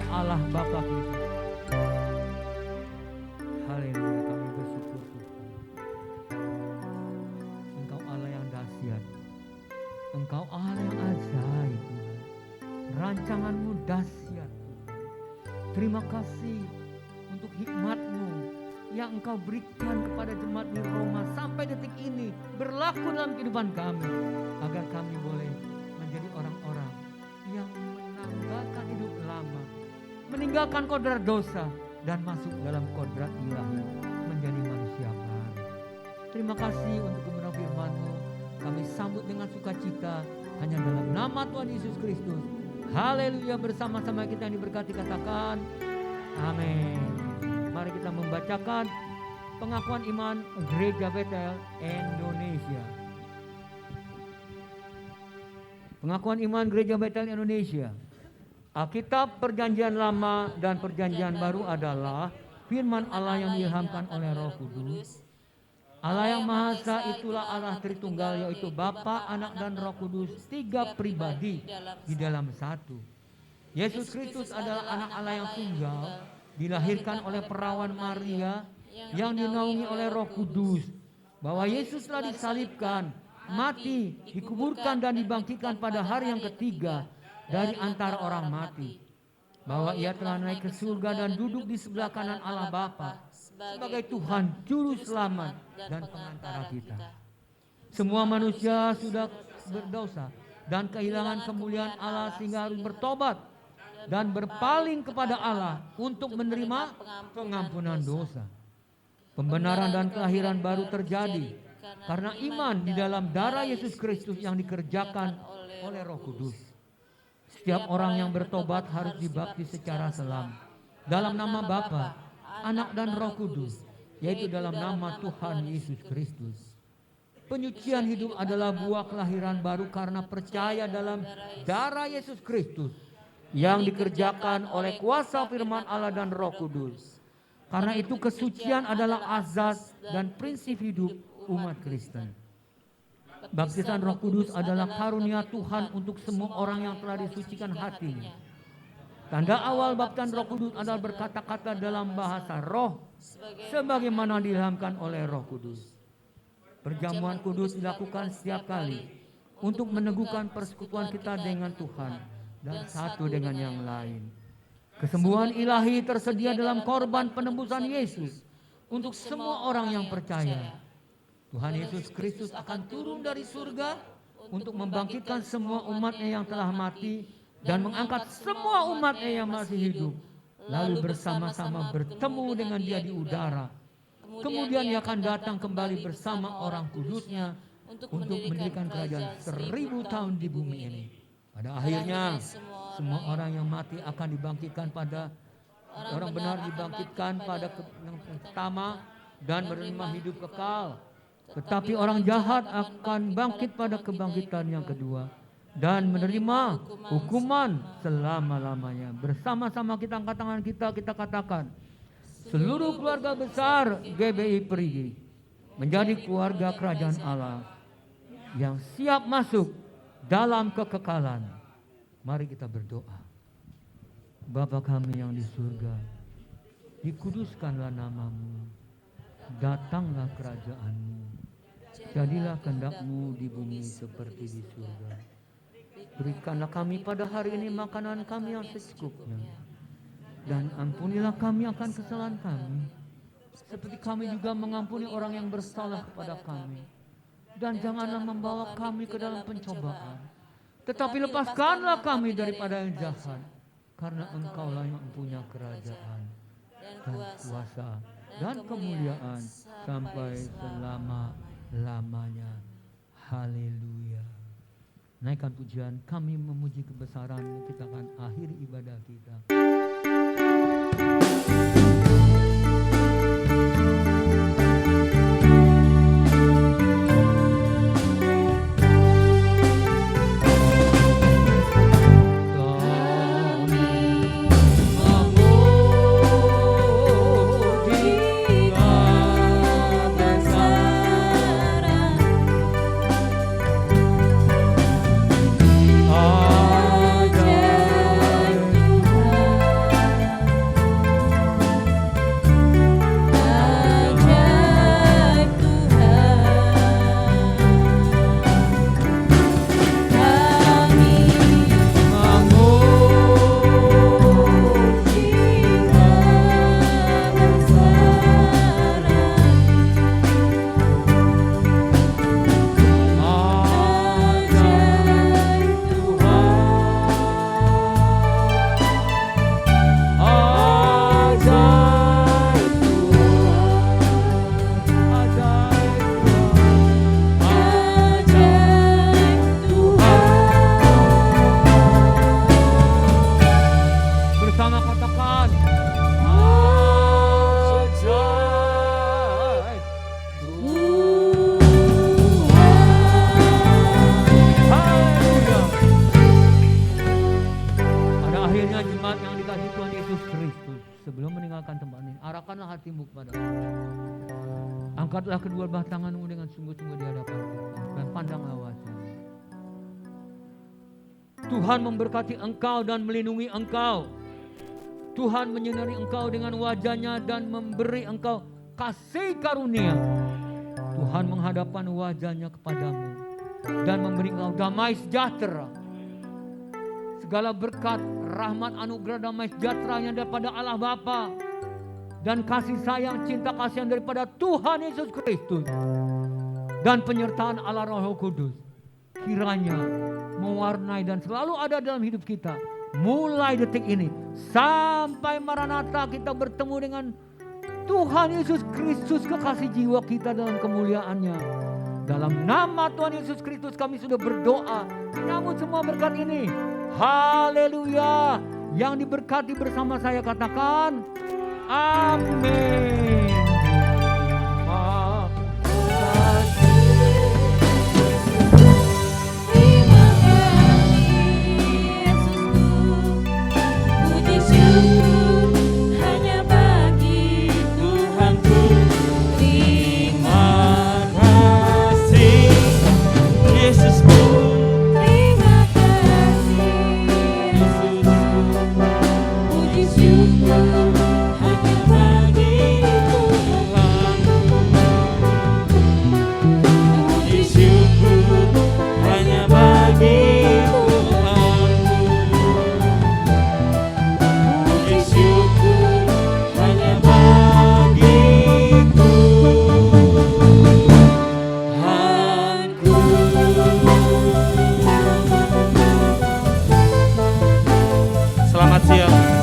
Allah Bapa kita. Haleluya, kami bersyukur Tuhan. Engkau Allah yang dahsyat. Engkau Allah yang ajaib Tuhan. Rancangan-Mu dahsyat Tuhan. Terima kasih untuk hikmat-Mu yang Engkau berikan kepada jemaat di Roma sampai detik ini berlaku dalam kehidupan kami, agar kami boleh menjadi orang-orang yang menanggalkan hidup lama, meninggalkan kodrat dosa dan masuk dalam kodrat ilahi, menjadi manusia baru. Terima kasih untuk kebenaran firman-Mu. Kami sambut dengan sukacita hanya dalam nama Tuhan Yesus Kristus. Haleluya, bersama-sama kita yang diberkati katakan amin. Mari kita membacakan pengakuan iman Gereja Betel Indonesia. Pengakuan iman Gereja Betel Indonesia. Alkitab Perjanjian Lama dan Perjanjian Baru adalah firman Allah yang diilhamkan oleh Roh Kudus. Allah yang Maha Esa itulah Allah Tritunggal, yaitu Bapa, Anak dan Roh Kudus, tiga pribadi di dalam satu. Yesus Kristus adalah anak Allah yang tunggal, dilahirkan oleh perawan Maria yang dinaungi oleh Roh Kudus. Bahwa Yesus telah disalibkan, mati, dikuburkan dan dibangkitkan pada hari yang ketiga dari antara orang mati. Bahwa Ia telah naik ke surga dan duduk di sebelah kanan Allah Bapa sebagai Tuhan Juru Selamat dan Pengantara kita. Semua manusia sudah berdosa dan kehilangan kemuliaan Allah sehingga harus bertobat dan berpaling kepada Allah untuk menerima pengampunan dosa. Pembenaran dan kelahiran baru terjadi karena iman di dalam darah Yesus Kristus yang dikerjakan oleh Roh Kudus. Setiap orang yang bertobat harus dibaptis secara selam dalam nama Bapa, Anak dan Roh Kudus, yaitu dalam nama Tuhan Yesus Kristus. Penyucian hidup adalah buah kelahiran baru karena percaya dalam darah Yesus Kristus yang dikerjakan oleh kuasa firman Allah dan Roh Kudus. Karena itu kesucian adalah azas dan prinsip hidup umat Kristen. Baptisan Roh Kudus adalah karunia Tuhan untuk semua orang yang telah disucikan hatinya. Tanda awal baptisan Roh Kudus adalah berkata-kata dalam bahasa roh sebagaimana diilhamkan oleh Roh Kudus. Perjamuan kudus dilakukan setiap kali untuk meneguhkan persekutuan kita dengan Tuhan dan satu dengan yang lain. Kesembuhan ilahi tersedia dalam korban penebusan Yesus untuk semua orang yang percaya. Tuhan Yesus Kristus akan turun dari surga untuk membangkitkan semua umat-Nya yang telah mati dan mengangkat semua umat-Nya yang masih hidup, lalu bersama-sama bertemu dengan Dia di udara. Kemudian Ia akan datang kembali bersama orang kudus-Nya untuk mendirikan kerajaan 1000 tahun di bumi ini. Pada akhirnya semua orang yang mati akan dibangkitkan pada orang benar dibangkitkan pada yang pertama dan menerima hidup kekal. Tetapi orang jahat akan bangkit pada kebangkitan yang kedua dan menerima hukuman selama-lamanya. Bersama-sama kita angkat tangan kita katakan, seluruh keluarga besar GBI Perigi menjadi keluarga kerajaan Allah yang siap masuk dalam kekekalan. Mari kita berdoa. Bapa kami yang di surga, dikuduskanlah nama-Mu, datanglah kerajaan-Mu, jadilah kehendak-Mu di bumi seperti di surga. Berikanlah kami pada hari ini makanan kami yang secukupnya, dan ampunilah kami akan kesalahan kami, seperti kami juga mengampuni orang yang bersalah kepada kami. Dan janganlah membawa kami ke dalam pencobaan, tetapi lepaskanlah kami daripada yang jahat, karena Engkaulah yang punya kerajaan dan kuasa dan kemuliaan sampai selama-lamanya. Haleluya. Naikkan pujian, kami memuji kebesaran-Mu. Kita akan akhiri ibadah kita. Ajaib Tuhan arahkanlah hatimu kepada Allah. Angkatlah kedua belah tanganmu dengan sungguh-sungguh di hadapan Tuhan dan pandanglah wajah-Nya. Tuhan memberkati engkau dan melindungi engkau. Tuhan menyinari engkau dengan wajah-Nya dan memberi engkau kasih karunia. Tuhan menghadapkan wajah-Nya kepadamu dan memberi engkau damai sejahtera. Segala berkat, rahmat, anugerah, damai sejahtera yang daripada Allah Bapa dan kasih sayang, cinta kasihan daripada Tuhan Yesus Kristus dan penyertaan Allah Roh Kudus kiranya mewarnai dan selalu ada dalam hidup kita mulai detik ini sampai Maranatha kita bertemu dengan Tuhan Yesus Kristus, kekasih jiwa kita dalam kemuliaan-Nya. Dalam nama Tuhan Yesus Kristus kami sudah berdoa menyambut semua berkat ini. Haleluya. Yang diberkati bersama saya katakan amin. Terima kasih Yesusku, puji syukur hanya bagi Tuhanku. Terima kasih Yesusku. terima kasih Yesusku, puji syukur hanya bagi Tuhanku. Puji syukur hanya bagi Tuhanku. Puji syukur hanya bagi Tuhanku. Selamat siang.